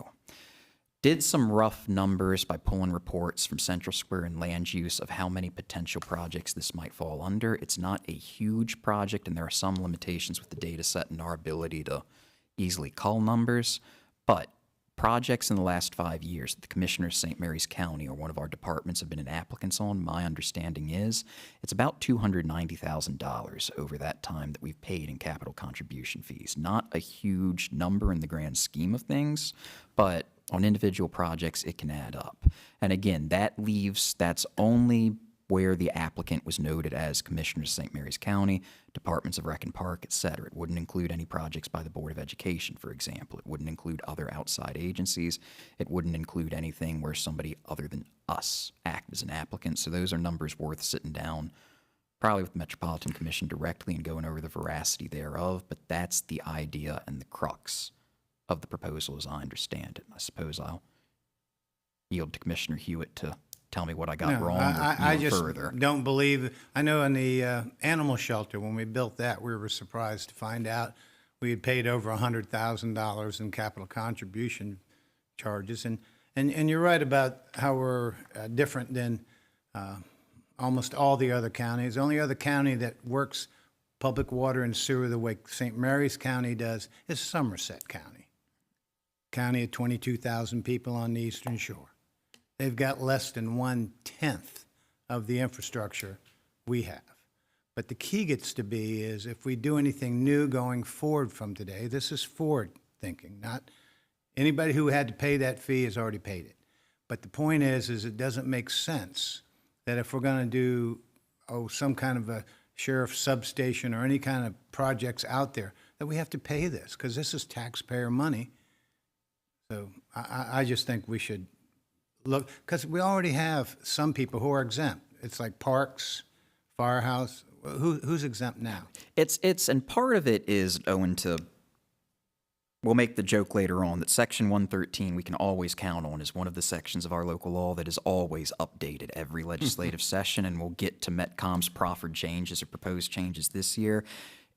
Did some rough numbers by pulling reports from Central Square and land use of how many potential projects this might fall under. It's not a huge project, and there are some limitations with the data set and our ability to easily call numbers, but projects in the last 5 years that the Commissioners of St. Mary's County or one of our departments have been applicants on, my understanding is it's about $290,000 over that time that we've paid in capital contribution fees. Not a huge number in the grand scheme of things, but on individual projects, it can add up. And again, that's only where the applicant was noted as Commissioners of St. Mary's County, Departments of Rec and Park, et cetera. It wouldn't include any projects by the Board of Education, for example. It wouldn't include other outside agencies. It wouldn't include anything where somebody other than us acted as an applicant. So those are numbers worth sitting down, probably with the Metropolitan Commission directly and going over the veracity thereof. But that's the idea and the crux of the proposal as I understand it. I suppose I'll yield to Commissioner Hewitt to tell me what I got wrong I just further. don't believe. I know in the animal shelter, when we built that, we were surprised to find out we had paid over $100,000 in capital contribution charges. And you're right about how we're different than almost all the other counties. The only other county that works public water and sewer the way St. Mary's County does is Somerset County. County of 22,000 people on the Eastern Shore. They've got less than 1/10 of the infrastructure we have. But the key gets to be is if we do anything new going forward from today, this is forward thinking, not anybody who had to pay that fee has already paid it. But the point is it doesn't make sense that if we're going to do some kind of a sheriff substation or any kind of projects out there, that we have to pay this because this is taxpayer money. So I just think we should look, because we already have some people who are exempt. It's like parks, firehouse. Who's exempt now? It's and part of it is owing to we'll make the joke later on that Section 113 we can always count on is one of the sections of our local law that is always updated every legislative session, and we'll get to Metcom's proffered changes or proposed changes this year.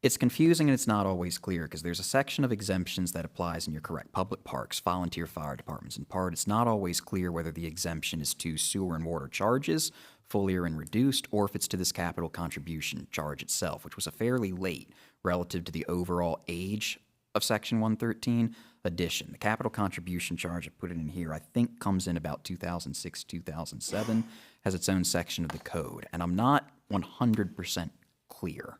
It's confusing and it's not always clear because there's a section of exemptions that applies, and you're correct, public parks, volunteer fire departments in part. It's not always clear whether the exemption is to sewer and water charges, full year and reduced, or if it's to this capital contribution charge itself, which was a fairly late relative to the overall age of Section 113 addition. The capital contribution charge, I put it in here, I think comes in about 2006, 2007, has its own section of the code. And I'm not 100% clear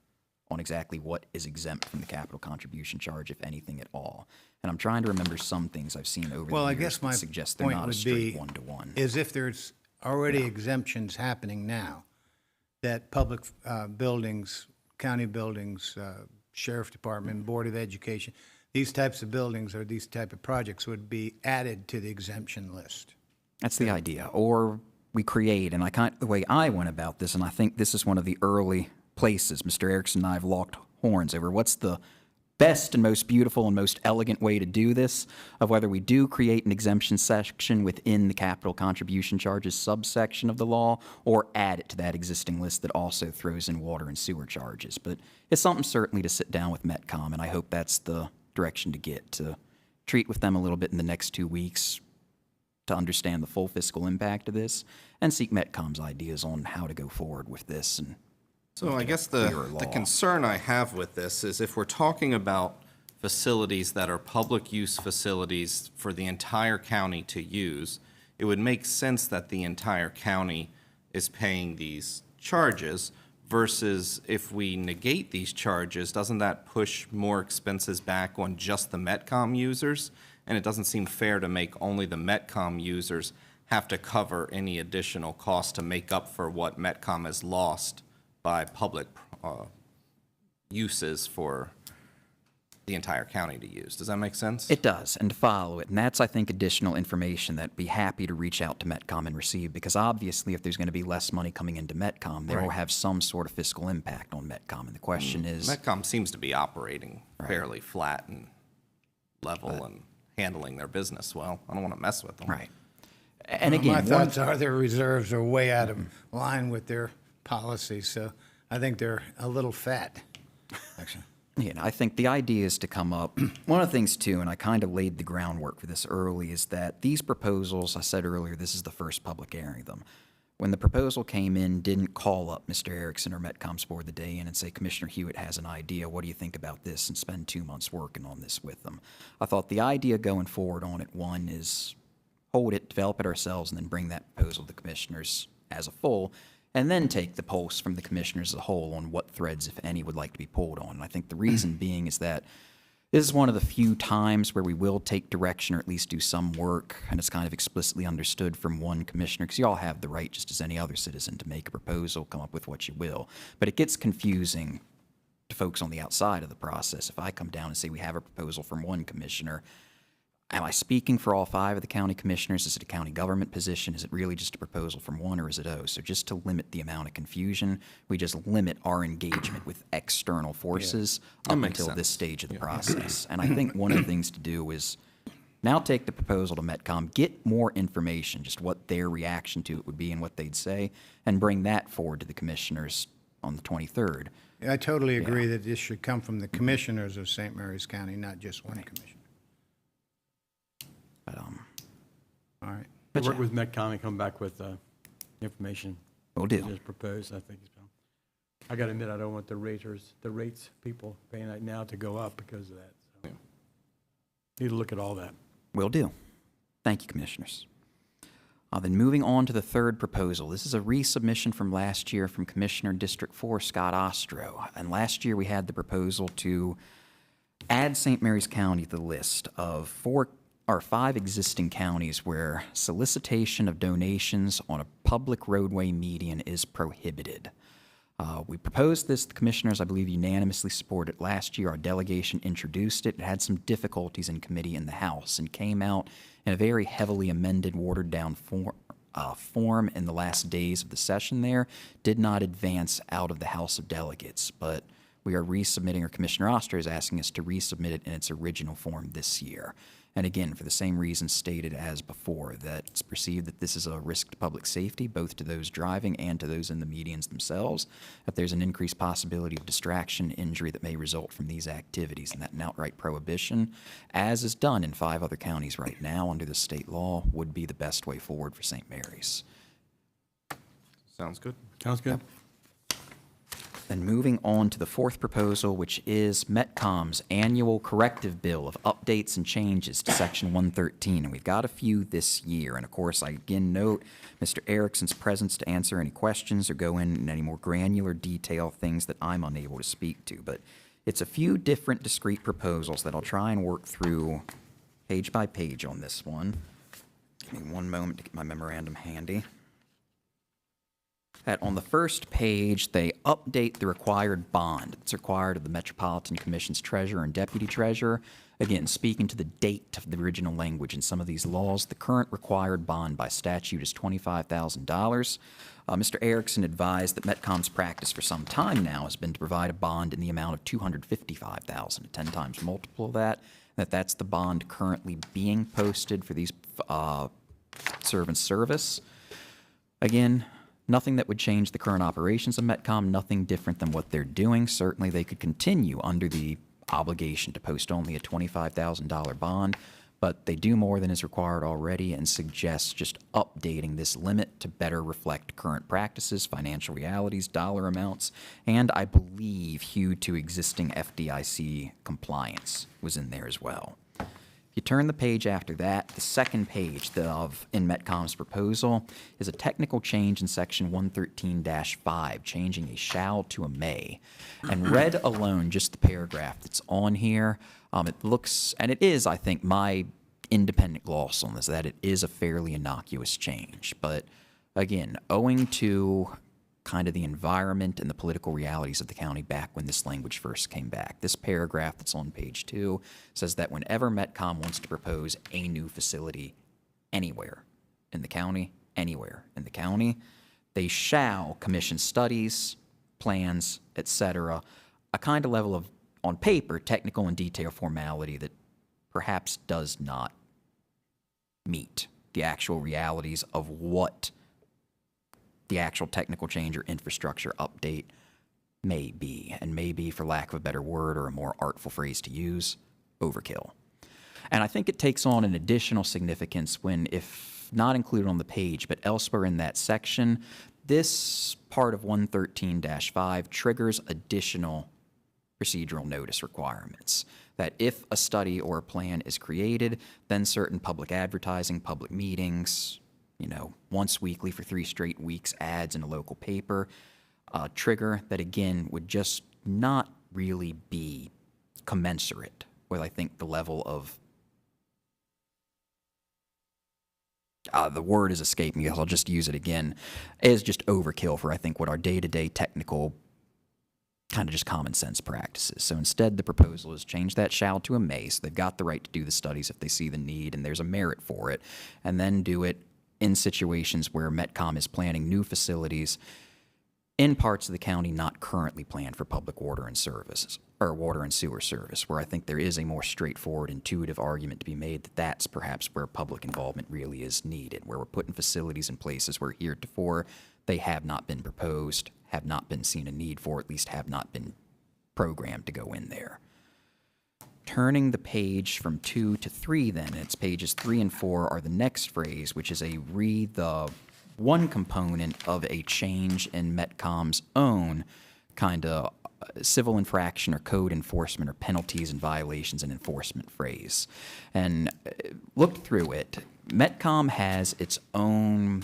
on exactly what is exempt from the capital contribution charge, if anything at all. And I'm trying to remember some things I've seen over Well, the I years guess that my suggest they're point not a would straight be one-to-one. is if there's already exemptions happening now, that public buildings, county buildings, sheriff department, board of education, these types of buildings or these type of projects would be added to the exemption list. That's the idea. Or we create, and the way I went about this, and I think this is one of the early places Mr. Erickson and I have locked horns over what's the best and most beautiful and most elegant way to do this, of whether we do create an exemption section within the capital contribution charges subsection of the law or add it to that existing list that also throws in water and sewer charges. But it's something certainly to sit down with Metcom, and I hope that's the direction to get, to treat with them a little bit in the next 2 weeks to understand the full fiscal impact of this and seek Metcom's ideas on how to go forward with this. And so I guess the concern I have with this is if we're talking about facilities that are public use facilities for the entire county to use, it would make sense that the entire county is paying these charges versus if we negate these charges, doesn't that push more expenses back on just the Metcom users? And it doesn't seem fair to make only the Metcom users have to cover any additional cost to make up for what Metcom has lost by public uses for the entire county to use. Does that make sense? It does, and to follow it. And that's, I think, additional information that I'd be happy to reach out to Metcom and receive, because obviously if there's going to be less money coming into Metcom, they will have some sort of fiscal impact on Metcom. And the question is... Metcom seems to be operating fairly flat and level and handling their business well. I don't want to mess with them. Right. And again, my thoughts are their reserves are way out of line with their policy, so I think they're a little fat, actually. Yeah, I think the idea is to come up. One of the things, too, and I kind of laid the groundwork for this early, is that these proposals, I said earlier, this is the first public airing of them. When the proposal came in, didn't call up Mr. Erickson or Metcom's board the day in and say, Commissioner Hewitt has an idea, what do you think about this, and spend 2 months working on this with them. I thought the idea going forward on it, one, is hold it, develop it ourselves, and then bring that proposal to the commissioners as a full, and then take the pulse from the commissioners as a whole on what threads, if any, would like to be pulled on. And I think the reason being is that this is one of the few times where we will take direction or at least do some work, and it's kind of explicitly understood from one commissioner, because you all have the right, just as any other citizen, to make a proposal, come up with what you will. But it gets confusing to folks on the outside of the process. If I come down and say we have a proposal from one commissioner, am I speaking for all 5 of the county commissioners? Is it a county government position? Is it really just a proposal from one, or is it So just to limit the amount of confusion, we just limit our engagement with external forces up until this stage of the process. And I think one of the things to do is now take the proposal to Metcom, get more information, just what their reaction to it would be and what they'd say, and bring that forward to the commissioners on the 23rd. I totally agree that this should come from the commissioners of St. Mary's County, not just one commissioner. But, all right. We'll work with Metcom and come back with information. Will do. As proposed, I think. I got to admit, I don't want the rates people paying right now to go up because of that. So. Need to look at all that. Will do. Thank you, commissioners. Then moving on to the third proposal. This is a resubmission from last year from Commissioner District 4, Scott Ostro. And last year we had the proposal to add St. Mary's County to the list of 5 existing counties where solicitation of donations on a public roadway median is prohibited. We proposed this, the commissioners, I believe, unanimously supported it last year. Our delegation introduced it. It had some difficulties in committee in the House and came out in a very heavily amended, watered-down form in the last days of the session there. Did not advance out of the House of Delegates, but we are resubmitting, or Commissioner Oster is asking us to resubmit it in its original form this year. And again, for the same reasons stated as before, that it's perceived that this is a risk to public safety, both to those driving and to those in the medians themselves, that there's an increased possibility of distraction, injury that may result from these activities, and that an outright prohibition, as is done in 5 other counties right now under the state law, would be the best way forward for St. Mary's. Sounds good. Sounds good. Then moving on to the fourth proposal, which is Metcom's annual corrective bill of updates and changes to Section 113. And we've got a few this year. And of course, I again note Mr. Erickson's presence to answer any questions or go in any more granular detail, things that I'm unable to speak to. But it's a few different discrete proposals that I'll try and work through page by page on this one. Give me one moment to get my memorandum handy. That on the first page, they update the required bond that's required of the Metropolitan Commission's treasurer and deputy treasurer. Again, speaking to the date of the original language in some of these laws, the current required bond by statute is $25,000. Mr. Erickson advised that Metcom's practice for some time now has been to provide a bond in the amount of $255,000, a 10 times multiple of that, and that's the bond currently being posted for these servants' service. Again, nothing that would change the current operations of Metcom, nothing different than what they're doing. Certainly, they could continue under the obligation to post only a $25,000 bond, but they do more than is required already and suggest just updating this limit to better reflect current practices, financial realities, dollar amounts, and I believe hew to existing FDIC compliance was in there as well. If you turn the page after that, the second page in Metcom's proposal is a technical change in Section 113-5, changing a shall to a may. And read alone, just the paragraph that's on here, it looks, and it is, I think, my independent gloss on this, that it is a fairly innocuous change. But again, owing to kind of the environment and the political realities of the county back when this language first came back. This paragraph that's on page 2 says that whenever Metcom wants to propose a new facility anywhere in the county, they shall commission studies, plans, etc., a kind of level of, on paper, technical and detail formality that perhaps does not meet the actual realities of what the actual technical change or infrastructure update may be, and may be, for lack of a better word or a more artful phrase to use, overkill. And I think it takes on an additional significance when, if not included on the page, but elsewhere in that section, this part of 113-5 triggers additional procedural notice requirements. That if a study or a plan is created, then certain public advertising, public meetings, once weekly for 3 straight weeks, ads in a local paper, trigger that, again, would just not really be commensurate with, I think, the level of, the word is escaping me, I'll just use it again, is just overkill for, I think, what our day-to-day technical kind of just common sense practices. So instead, the proposal is change that shall to a may, so they've got the right to do the studies if they see the need and there's a merit for it, and then do it in situations where Metcom is planning new facilities in parts of the county not currently planned for public water and services, or water and sewer service, where I think there is a more straightforward, intuitive argument to be made that that's perhaps where public involvement really is needed, where we're putting facilities in places where heretofore they have not been proposed, have not been seen a need for, at least have not been programmed to go in there. Turning the page from 2 to 3 then, it's pages 3 and 4 are the next phrase, which is the one component of a change in Metcom's own kind of civil infraction or code enforcement or penalties and violations and enforcement phrase. And looked through it, Metcom has its own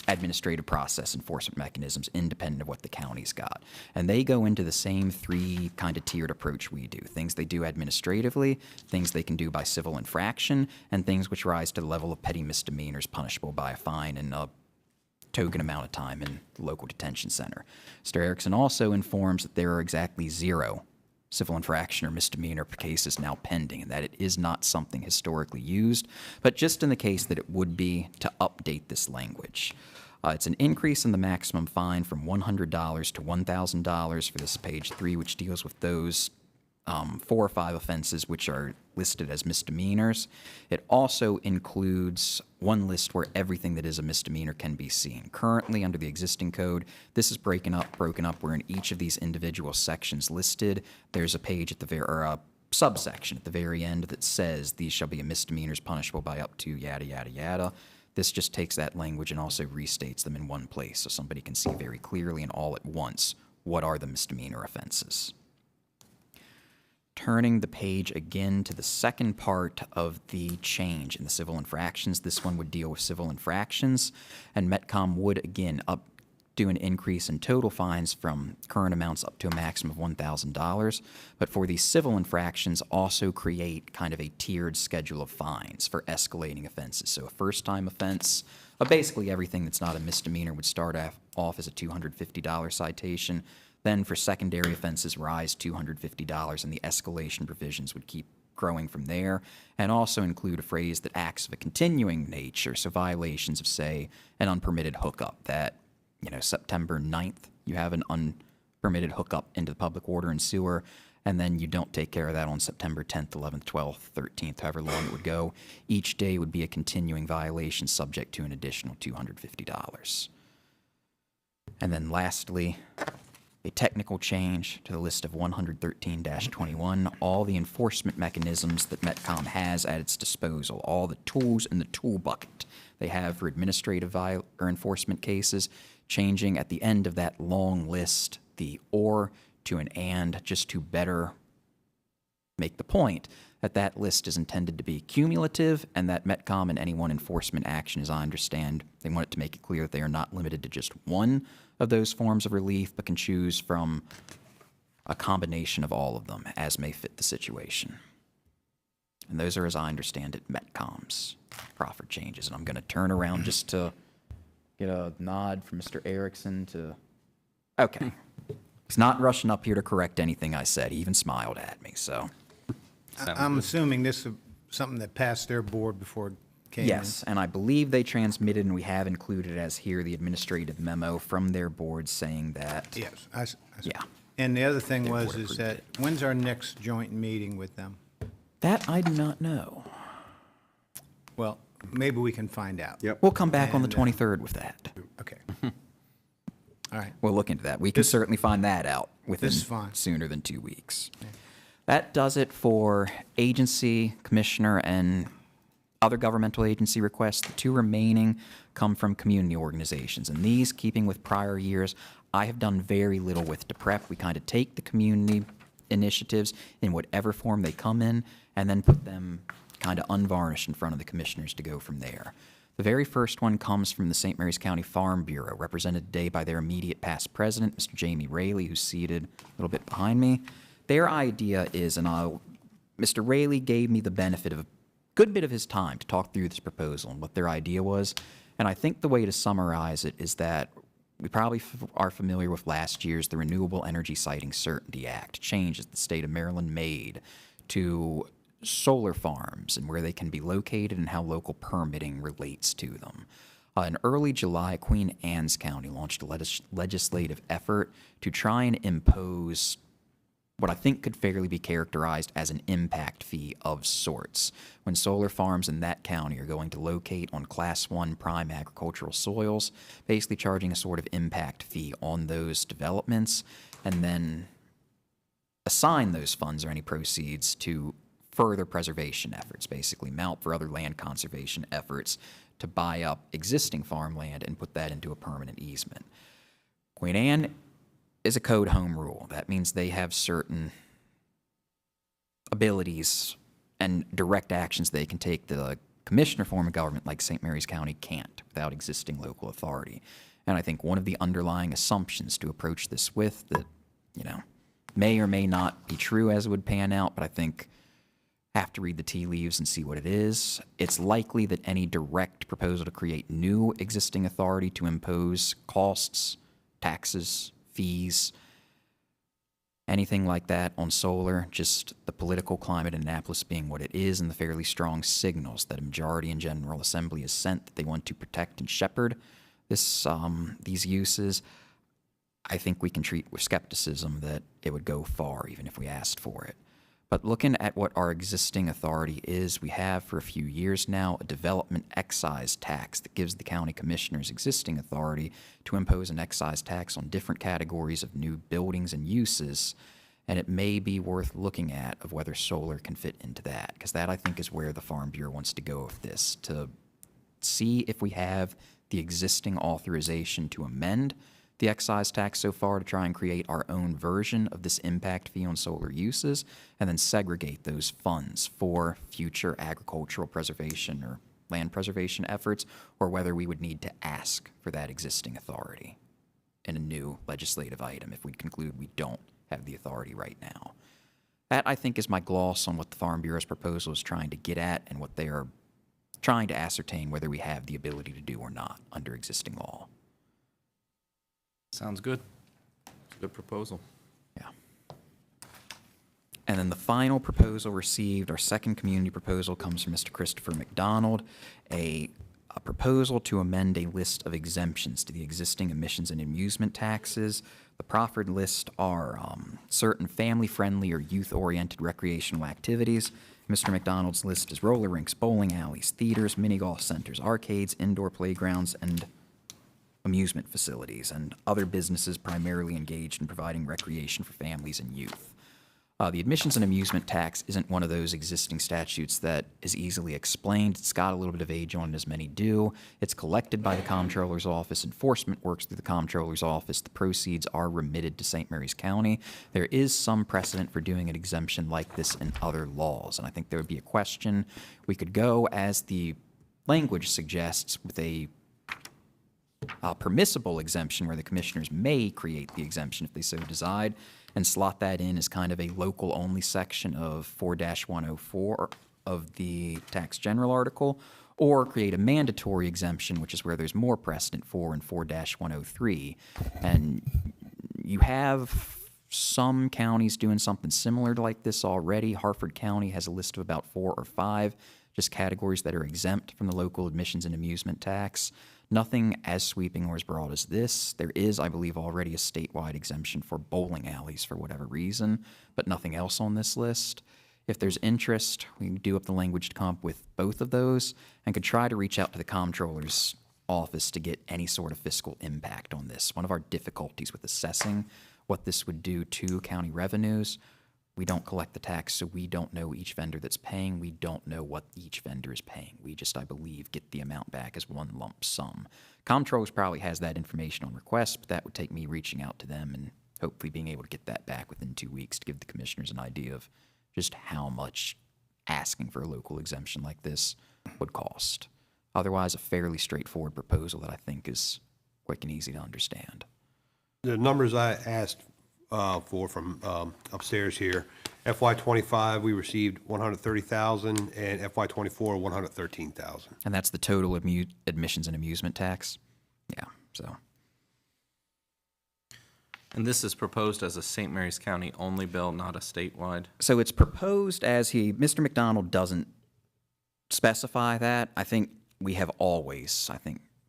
administrative process enforcement mechanisms independent of what the county's got. And they go into the same 3 kind of tiered approach we do. Things they do administratively, things they can do by civil infraction, and things which rise to the level of petty misdemeanors punishable by a fine and a token amount of time in the local detention center. Mr. Erickson also informs that there are exactly 0 civil infraction or misdemeanor cases now pending, and that it is not something historically used, but just in the case that it would be, to update this language. It's an increase in the maximum fine from $100 to $1,000 for this page 3, which deals with those 4 or 5 offenses which are listed as misdemeanors. It also includes one list where everything that is a misdemeanor can be seen. Currently, under the existing code, this is broken up where in each of these individual sections listed, there's a page at the or a subsection at the very end that says these shall be misdemeanors punishable by up to yada, yada, yada. This just takes that language and also restates them in one place so somebody can see very clearly and all at once what are the misdemeanor offenses. Turning the page again to the second part of the change in the civil infractions, this one would deal with civil infractions, and Metcom would again do an increase in total fines from current amounts up to a maximum of $1,000. But for these civil infractions, also create kind of a tiered schedule of fines for escalating offenses. So a first-time offense, basically everything that's not a misdemeanor would start off as a $250 citation. Then for secondary offenses, rise $250, and the escalation provisions would keep growing from there, and also include a phrase that acts of a continuing nature, so violations of, say, an unpermitted hookup that, September 9th, you have an unpermitted hookup into the public water and sewer, and then you don't take care of that on September 10th, 11th, 12th, 13th, however long it would go. Each day would be a continuing violation subject to an additional $250. And then lastly, a technical change to the list of 113-21, all the enforcement mechanisms that Metcom has at its disposal, all the tools in the tool bucket they have for administrative or enforcement cases, changing at the end of that long list the or to an and, just to better make the point that that list is intended to be cumulative and that Metcom and any one enforcement action, as I understand, they want it to make it clear that they are not limited to just one of those forms of relief, but can choose from a combination of all of them as may fit the situation. And those are, as I understand it, Metcom's proffered changes. And I'm going to turn around just to get a nod from Mr. Erickson to, okay. He's not rushing up here to correct anything I said. He even smiled at me, so. I'm assuming this is something that passed their board before it came in. Yes, and I believe they transmitted, and we have included as here, the administrative memo from their board saying that. Yes, I see. Yeah. And the other thing Their was, board is approved that, it. when's our next joint meeting with them? That I do not know. Well, maybe we can find out. Yep. We'll come back on the And, 23rd with that. Okay. All right. We'll look into that. We can certainly find that out within This is fine. sooner than 2 weeks. That does it for agency, commissioner, and other governmental agency requests. The 2 remaining come from community organizations. And these, keeping with prior years, I have done very little with to prep. We kind of take the community initiatives in whatever form they come in and then put them kind of unvarnished in front of the commissioners to go from there. The very first one comes from the St. Mary's County Farm Bureau, represented today by their immediate past president, Mr. Jamie Raley, who's seated a little bit behind me. Their idea is, and Mr. Raley gave me the benefit of a good bit of his time to talk through this proposal and what their idea was. And I think the way to summarize it is that we probably are familiar with last year's the Renewable Energy Siting Certainty Act, changes the state of Maryland made to solar farms and where they can be located and how local permitting relates to them. In early July, Queen Anne's County launched a legislative effort to try and impose what I think could fairly be characterized as an impact fee of sorts. When solar farms in that county are going to locate on Class 1 prime agricultural soils, basically charging a sort of impact fee on those developments, and then assign those funds or any proceeds to further preservation efforts, basically mount for other land conservation efforts to buy up existing farmland and put that into a permanent easement. Queen Anne is a code home rule. That means they have certain abilities and direct actions they can take the commissioner form of government like St. Mary's County can't without existing local authority. And I think one of the underlying assumptions to approach this with that, may or may not be true as it would pan out, but I think have to read the tea leaves and see what it is. It's likely that any direct proposal to create new existing authority to impose costs, taxes, fees, anything like that on solar, just the political climate in Annapolis being what it is and the fairly strong signals that a majority in General Assembly has sent that they want to protect and shepherd these uses, I think we can treat with skepticism that it would go far even if we asked for it. But looking at what our existing authority is, we have for a few years now a development excise tax that gives the county commissioners existing authority to impose an excise tax on different categories of new buildings and uses. And it may be worth looking at of whether solar can fit into that, because that I think is where the Farm Bureau wants to go with this, to see if we have the existing authorization to amend the excise tax so far to try and create our own version of this impact fee on solar uses, and then segregate those funds for future agricultural preservation or land preservation efforts, or whether we would need to ask for that existing authority in a new legislative item if we conclude we don't have the authority right now. That, I think, is my gloss on what the Farm Bureau's proposal is trying to get at and what they are trying to ascertain whether we have the ability to do or not under existing law. Sounds good. It's a good proposal. Yeah. And then the final proposal received, our second community proposal, comes from Mr. Christopher McDonald, a proposal to amend a list of exemptions to the existing emissions and amusement taxes. The proffered list are certain family-friendly or youth-oriented recreational activities. Mr. McDonald's list is roller rinks, bowling alleys, theaters, mini-golf centers, arcades, indoor playgrounds, and amusement facilities, and other businesses primarily engaged in providing recreation for families and youth. The admissions and amusement tax isn't one of those existing statutes that is easily explained. It's got a little bit of age on it, as many do. It's collected by the Comptroller's Office. Enforcement works through the Comptroller's Office. The proceeds are remitted to St. Mary's County. There is some precedent for doing an exemption like this in other laws, and I think there would be a question. We could go, as the language suggests, with a permissible exemption where the commissioners may create the exemption if they so decide, and slot that in as kind of a local-only section of 4-104 of the tax general article, or create a mandatory exemption, which is where there's more precedent for in 4-103. And you have some counties doing something similar to like this already. Harford County has a list of about 4 or 5 just categories that are exempt from the local admissions and amusement tax. Nothing as sweeping or as broad as this. There is, I believe, already a statewide exemption for bowling alleys for whatever reason, but nothing else on this list. If there's interest, we can do up the language to come up with both of those and could try to reach out to the Comptroller's Office to get any sort of fiscal impact on this. One of our difficulties with assessing what this would do to county revenues, we don't collect the tax, so we don't know each vendor that's paying. We don't know what each vendor is paying. We just, I believe, get the amount back as one lump sum. Comptroller's probably has that information on request, but that would take me reaching out to them and hopefully being able to get that back within 2 weeks to give the commissioners an idea of just how much asking for a local exemption like this would cost. Otherwise, a fairly straightforward proposal that I think is quick and easy to understand. The numbers I asked for from upstairs here, FY25 we received 130,000, and FY24 113,000. And that's the total admissions and amusement tax? Yeah, so. And this is proposed as a St. Mary's County only bill, not a statewide? So it's proposed as Mr. McDonald doesn't specify that. I think we have always,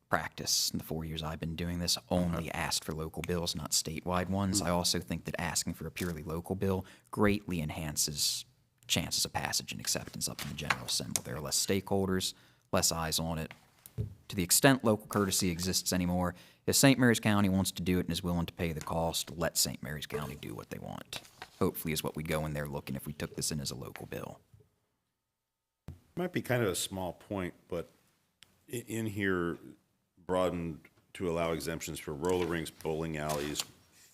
practice in the 4 years I've been doing this, only asked for local bills, not statewide ones. I also think that asking for a purely local bill greatly enhances chances of passage and acceptance up in the General Assembly. There are less stakeholders, less eyes on it. To the extent local courtesy exists anymore, if St. Mary's County wants to do it and is willing to pay the cost, let St. Mary's County do what they want. Hopefully is what we'd go in there looking if we took this in as a local bill. Might be kind of a small point, but in here, broadened to allow exemptions for roller rinks, bowling alleys,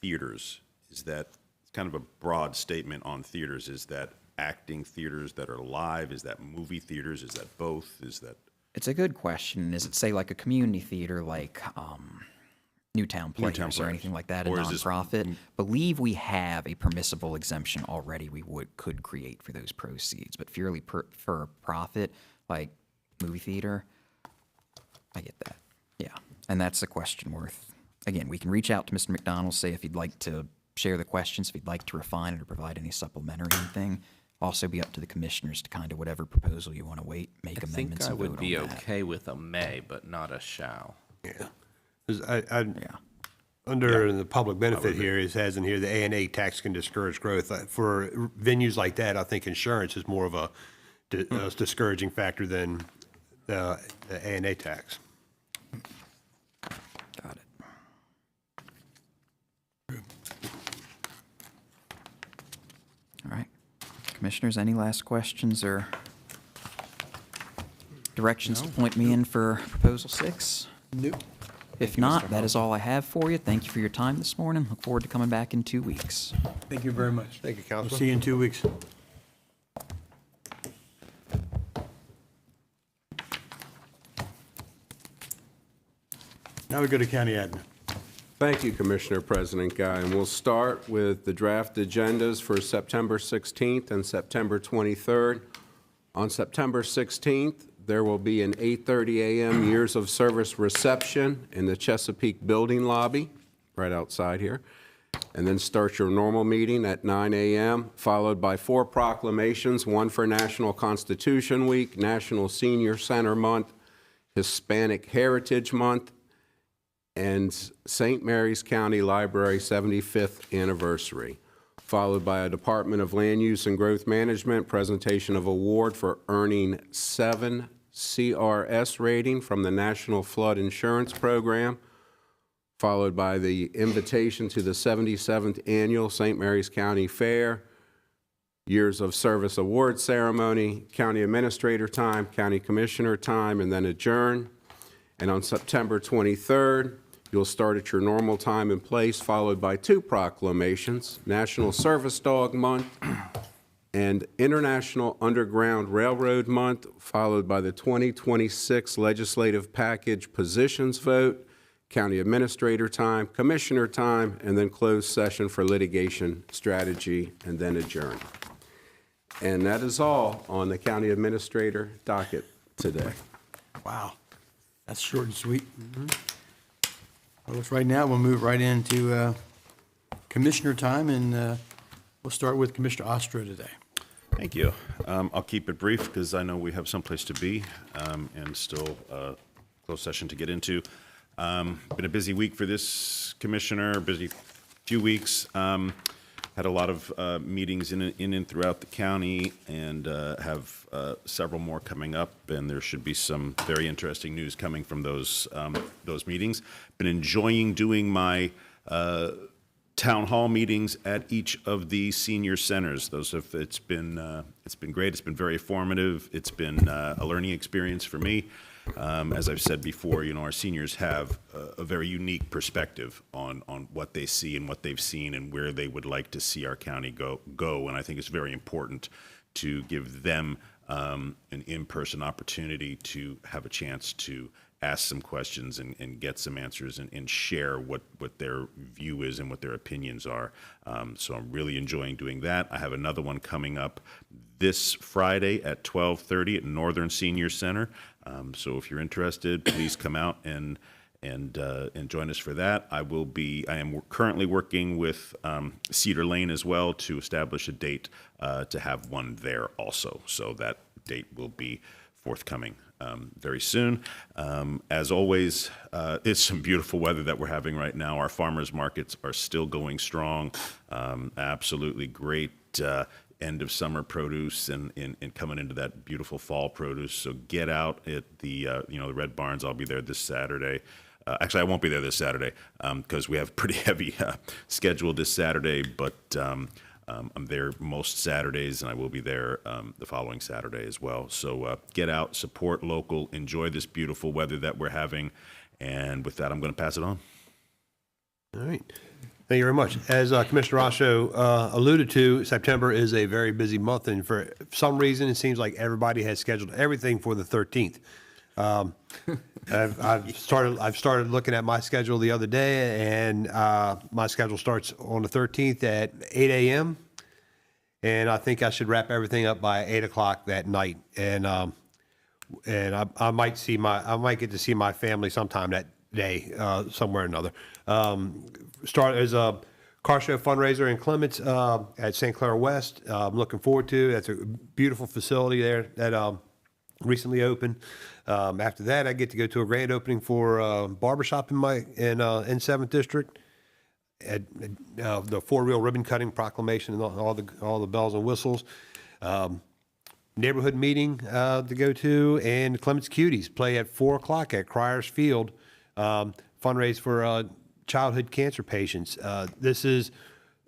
theaters. Is that kind of a broad statement on theaters? Is that acting theaters that are live? Is that movie theaters? Is that both? Is that? It's a good question. Is it, say, like a community theater like Newtown Players or anything like that, a nonprofit? Believe we have a permissible exemption already we could create for those proceeds, but purely for profit, like movie theater, I get that. Yeah, and that's a question worth, again, we can reach out to Mr. McDonald, say if he'd like to share the questions, if he'd like to refine it or provide any supplementary thing. Also be up to the commissioners to kind of whatever proposal you want to make amendments and vote on that. I think I would be okay with a may, but not a shall. Yeah. Under the public benefit here, it says in here, the A&A tax can discourage growth. For venues like that, I think insurance is more of a discouraging factor than the A&A tax. Got it. All right. Commissioners, any last questions or directions to point me in for Proposal 6? Nope. If not, that is all I have for you. Thank you for your time this morning. Look forward to coming back in 2 weeks. Thank you very much. Thank you, We'll Councilman. see you in 2 weeks. Now we go to county admin. Thank you, Commissioner President Guy. And we'll start with the draft agendas for September 16th and September 23rd. On September 16th, there will be an 8:30 a.m. Years of Service reception in the Chesapeake Building Lobby, right outside here. And then start your normal meeting at 9 a.m., followed by 4 proclamations, one for National Constitution Week, National Senior Center Month, Hispanic Heritage Month, and St. Mary's County Library 75th anniversary, followed by a Department of Land Use and Growth Management presentation of award for earning 7 CRS rating from the National Flood Insurance Program, followed by the invitation to the 77th Annual St. Mary's County Fair, Years of Service Award Ceremony, County Administrator time, County Commissioner time, and then adjourn. And on September 23rd, you'll start at your normal time and place, followed by 2 proclamations, National Service Dog Month and International Underground Railroad Month, followed by the 2026 Legislative Package Positions Vote, County Administrator time, Commissioner time, and then closed session for litigation strategy, and then adjourn. And that is all on the County Administrator docket today. Wow, that's short and sweet. Well, looks right now, we'll move right into Commissioner time, and we'll start with Commissioner Ostro today. Thank you. I'll keep it brief because I know we have someplace to be and still a closed session to get into. Been a busy week for this commissioner, busy few weeks. Had a lot of meetings in and throughout the county, and have several more coming up, and there should be some very interesting news coming from those meetings. Been enjoying doing my town hall meetings at each of the senior centers. It's been great. It's been very informative. It's been a learning experience for me. As I've said before, our seniors have a very unique perspective on what they see and what they've seen and where they would like to see our county go. And I think it's very important to give them an in-person opportunity to have a chance to ask some questions and get some answers and share what their view is and what their opinions are. So I'm really enjoying doing that. I have another one coming up this Friday at 12:30 at Northern Senior Center. So if you're interested, please come out and join us for that. I am currently working with Cedar Lane as well to establish a date to have one there also. So that date will be forthcoming very soon. As always, it's some beautiful weather that we're having right now. Our farmers markets are still going strong. Absolutely great end of summer produce and coming into that beautiful fall produce. So get out at the the Red Barns. I'll be there this Saturday. Actually, I won't be there this Saturday because we have a pretty heavy schedule this Saturday, but I'm there most Saturdays, and I will be there the following Saturday as well. So get out, support local, enjoy this beautiful weather that we're having. And with that, I'm going to pass it on. All right. Thank you very much. As Commissioner Rasho alluded to, September is a very busy month, and for some reason, it seems like everybody has scheduled everything for the 13th. I've started looking at my schedule the other day, and my schedule starts on the 13th at 8 a.m. And I think I should wrap everything up by 8 o'clock that night. And I might get to see my family sometime that day, somewhere or another. There's a car show fundraiser in Clements at St. Clair West. I'm looking forward to it. That's a beautiful facility there that recently opened. After that, I get to go to a grand opening for barbershop in 7th District. At the 4-wheel ribbon cutting proclamation and all the bells and whistles. Neighborhood meeting to go to, and Clements Cuties play at 4 o'clock at Criers Field. Fundraise for childhood cancer patients. This is,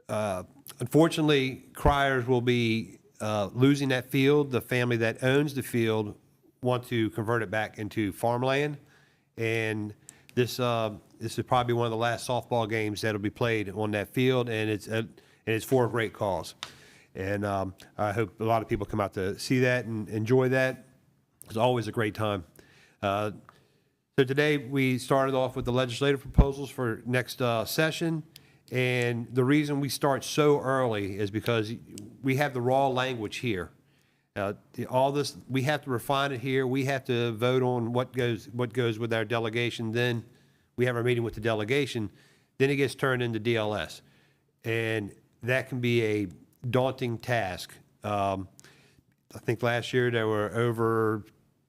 unfortunately, Criers will be losing that field. The family that owns the field want to convert it back into farmland, and this is probably one of the last softball games that'll be played on that field, and it's for a great cause. And I hope a lot of people come out to see that and enjoy that. It's always a great time. So today we started off with the legislative proposals for next session, and the reason we start so early is because we have the raw language here. All this, we have to refine it here. We have to vote on what goes with our delegation. Then we have our meeting with the delegation. Then it gets turned into DLS, and that can be a daunting task. I think last year there were over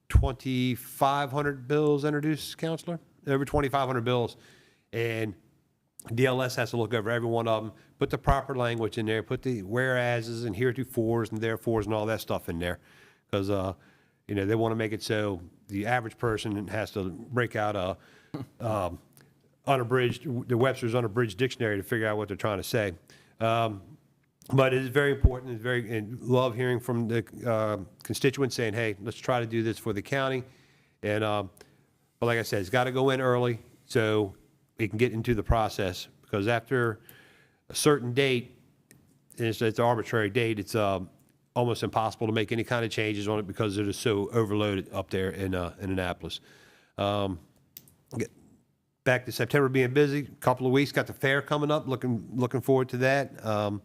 2,500 bills introduced, Counselor. Over 2,500 bills, and DLS has to look over every one of them, put the proper language in there, put the whereases and heretofores and therefores and all that stuff in there, because they want to make it so the average person has to break out a the Webster's unabridged dictionary to figure out what they're trying to say. But it is very important. And love hearing from the constituents saying, "Hey, let's try to do this for the county." And but like I said, it's got to go in early so it can get into the process, because after a certain date, and it's an arbitrary date, it's almost impossible to make any kind of changes on it because it is so overloaded up there in Annapolis. Back to September being busy, a couple of weeks, got the fair coming up, looking forward to that.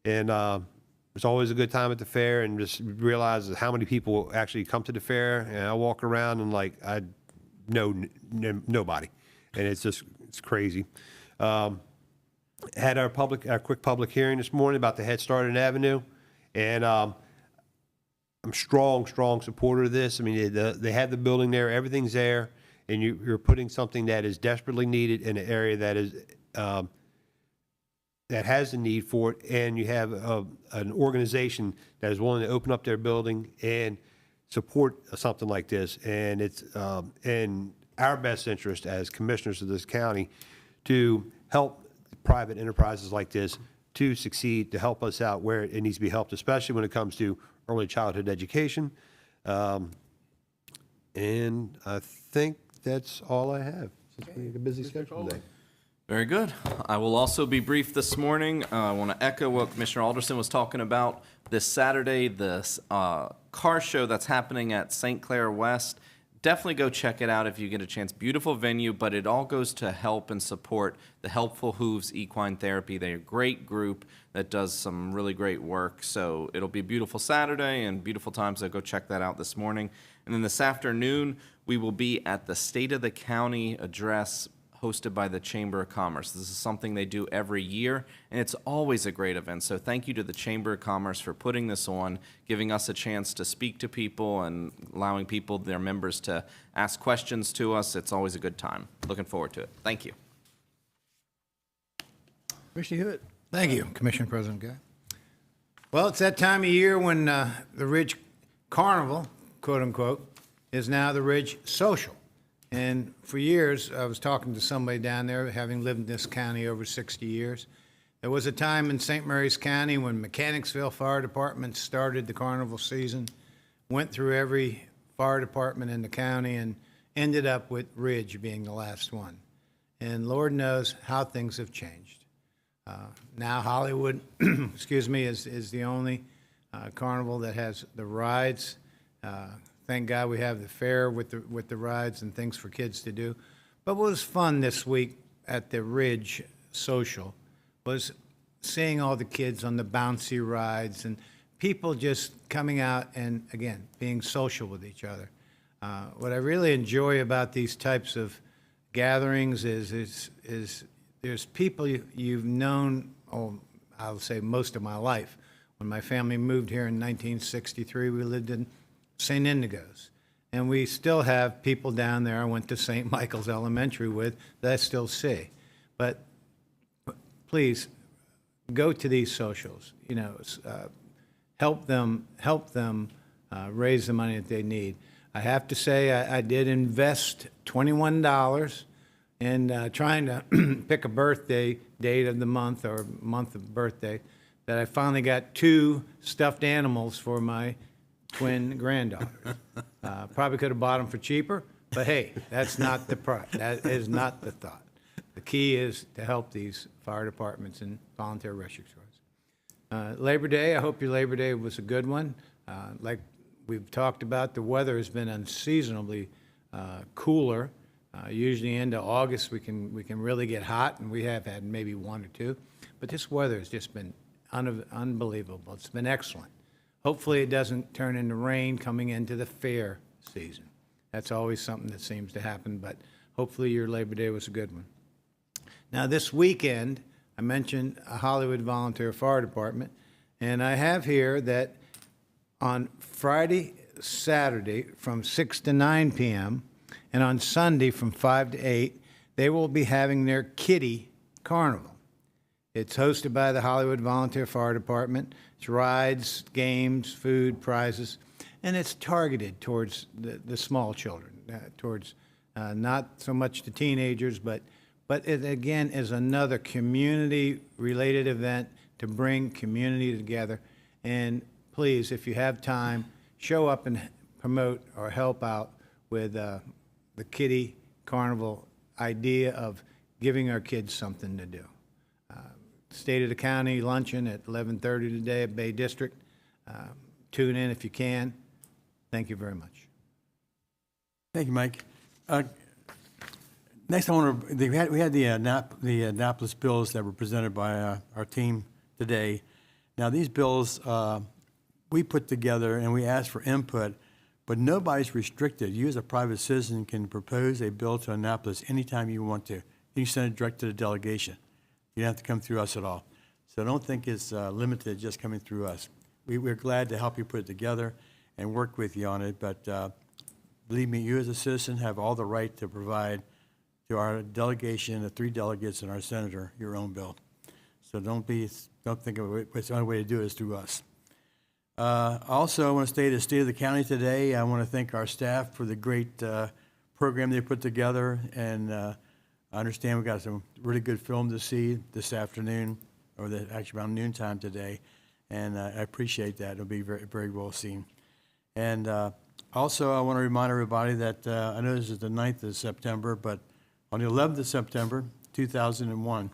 It's always a good time at the fair, and just realize how many people actually come to the fair. And I walk around and I know nobody, and it's crazy. Had our quick public hearing this morning about the Head Start and Avenue, and I'm strong supporter of this. I mean, they have the building there, everything's there, and you're putting something that is desperately needed in an area that is that has the need for it, and you have an organization that is willing to open up their building and support something like this. And it's in our best interest as commissioners of this county to help private enterprises like this to succeed, to help us out where it needs to be helped, especially when it comes to early childhood education. And I think that's all I have, since we have a busy schedule today. Very good. I will also be brief this morning. I want to echo what Commissioner Alderson was talking about. This Saturday, this car show that's happening at St. Clair West, definitely go check it out if you get a chance. Beautiful venue, but it all goes to help and support the Helpful Hooves Equine Therapy. They're a great group that does some really great work. So it'll be a beautiful Saturday and beautiful time, so go check that out this morning. And then this afternoon, we will be at the State of the County address hosted by the Chamber of Commerce. This is something they do every year, and it's always a great event. So thank you to the Chamber of Commerce for putting this on, giving us a chance to speak to people and allowing people, their members, to ask questions to us. It's always a good time. Looking forward to it. Thank you. Commissioner Hewitt. Thank you, Commissioner President Guy. Well, it's that time of year when the Ridge Carnival, quote unquote, is now the Ridge Social. And for years, I was talking to somebody down there, having lived in this county over 60 years. There was a time in St. Mary's County when Mechanicsville Fire Department started the carnival season, went through every fire department in the county, and ended up with Ridge being the last one. And Lord knows how things have changed. Now Hollywood, excuse me, is the only carnival that has the rides. Thank God we have the fair with the rides and things for kids to do. But what was fun this week at the Ridge Social was seeing all the kids on the bouncy rides and people just coming out and, again, being social with each other. What I really enjoy about these types of gatherings is there's people you've known, I'll say most of my life. When my family moved here in 1963, we lived in St. Indigo's. And we still have people down there I went to St. Michael's Elementary with that I still see. But please, go to these socials, help them raise the money that they need. I have to say, I did invest $21 in trying to pick a birthday date of the month or month of birthday, that I finally got 2 stuffed animals for my twin granddaughters. Probably could have bought them for cheaper, but hey, that's not the that is not the thought. The key is to help these fire departments and volunteer rescue squads. Labor Day, I hope your Labor Day was a good one. Like we've talked about, the weather has been unseasonably cooler. Usually into August, we can really get hot, and we have had maybe 1 or 2. But this weather has just been unbelievable. It's been excellent. Hopefully, it doesn't turn into rain coming into the fair season. That's always something that seems to happen, but hopefully your Labor Day was a good one. Now, this weekend, I mentioned a Hollywood Volunteer Fire Department, and I have here that on Friday, Saturday, from 6 to 9 p.m., and on Sunday from 5 to 8, they will be having their Kiddie Carnival. It's hosted by the Hollywood Volunteer Fire Department. It's rides, games, food, prizes, and it's targeted towards the small children, towards not so much the teenagers, but it again is another community-related event to bring community together. And please, if you have time, show up and promote or help out with the Kiddie Carnival idea of giving our kids something to do. State of the County luncheon at 11:30 today at Bay District. Tune in if you can. Thank you very much. Thank you, Mike. Next, I want to, we had the Annapolis bills that were presented by our team today. Now, these bills we put together and we asked for input, but nobody's restricted. You as a private citizen can propose a bill to Annapolis anytime you want to. You send it direct to the delegation. You don't have to come through us at all. So I don't think it's limited to just coming through us. We're glad to help you put it together and work with you on it, but believe me, you as a citizen have all the right to provide to our delegation, the 3 delegates and our senator, your own bill. So don't think of it, the only way to do it is through us. Also, I want to state the state of the county today. I want to thank our staff for the great program they put together, and I understand we got some really good film to see this afternoon, or actually around noontime today, and I appreciate that. It'll be very, very well seen. And also, I want to remind everybody that I know this is the 9th of September, but on the 11th of September, 2001,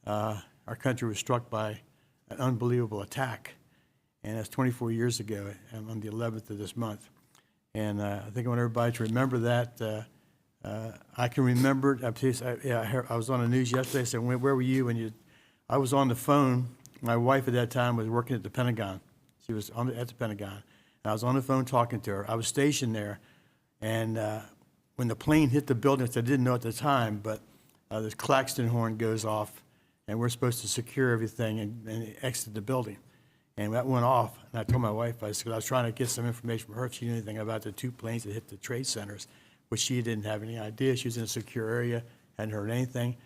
our country was struck by an unbelievable attack, and that's 24 years ago, on the 11th of this month. And I think I want everybody to remember that. I can remember it. I was on the news yesterday. I said, where were you when you? I was on the phone. My wife at that time was working at the Pentagon. She was at the Pentagon. And I was on the phone talking to her. I was stationed there, and when the plane hit the building, which I didn't know at the time, but this klaxon horn goes off, and we're supposed to secure everything and exit the building. And that went off, and I told my wife, I was trying to get some information from her if she knew anything about the 2 planes that hit the trade centers, which she didn't have any idea. She was in a secure area, hadn't heard anything.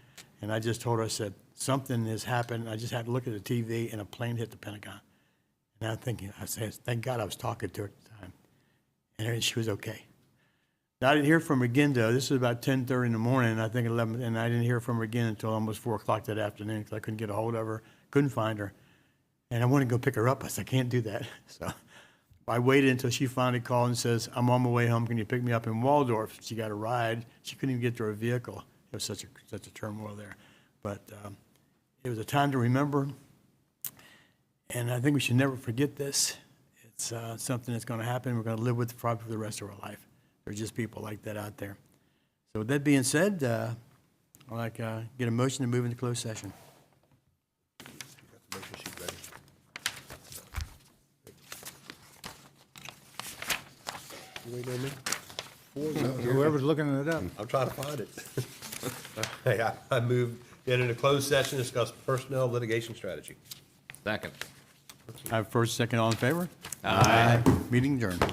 And I just told her, I said, something has happened. I just had to look at the TV, and a plane hit the Pentagon. And I'm thinking, I said, thank God I was talking to her at the time. And she was okay. Now, I didn't hear from her again, though. This was about 10:30 in the morning, I think 11, and I didn't hear from her again until almost 4 o'clock that afternoon because I couldn't get a hold of her, couldn't find her. And I wanted to go pick her up. I said, I can't do that. So I waited until she finally called and says, I'm on my way home. Can you pick me up in Waldorf? She got a ride. She couldn't even get to her vehicle. It was such a turmoil there. But it was a time to remember. And I think we should never forget this. It's something that's going to happen. We're going to live with it probably for the rest of our life. There's just people like that out there. So with that being said, I'd like to get a motion to move into closed session. You waiting on me? Whoever's looking it up. I'm trying to find it. Hey, I moved into closed session to discuss personnel litigation strategy. Second. I have first, second, all in favor? Aye. Meeting adjourned.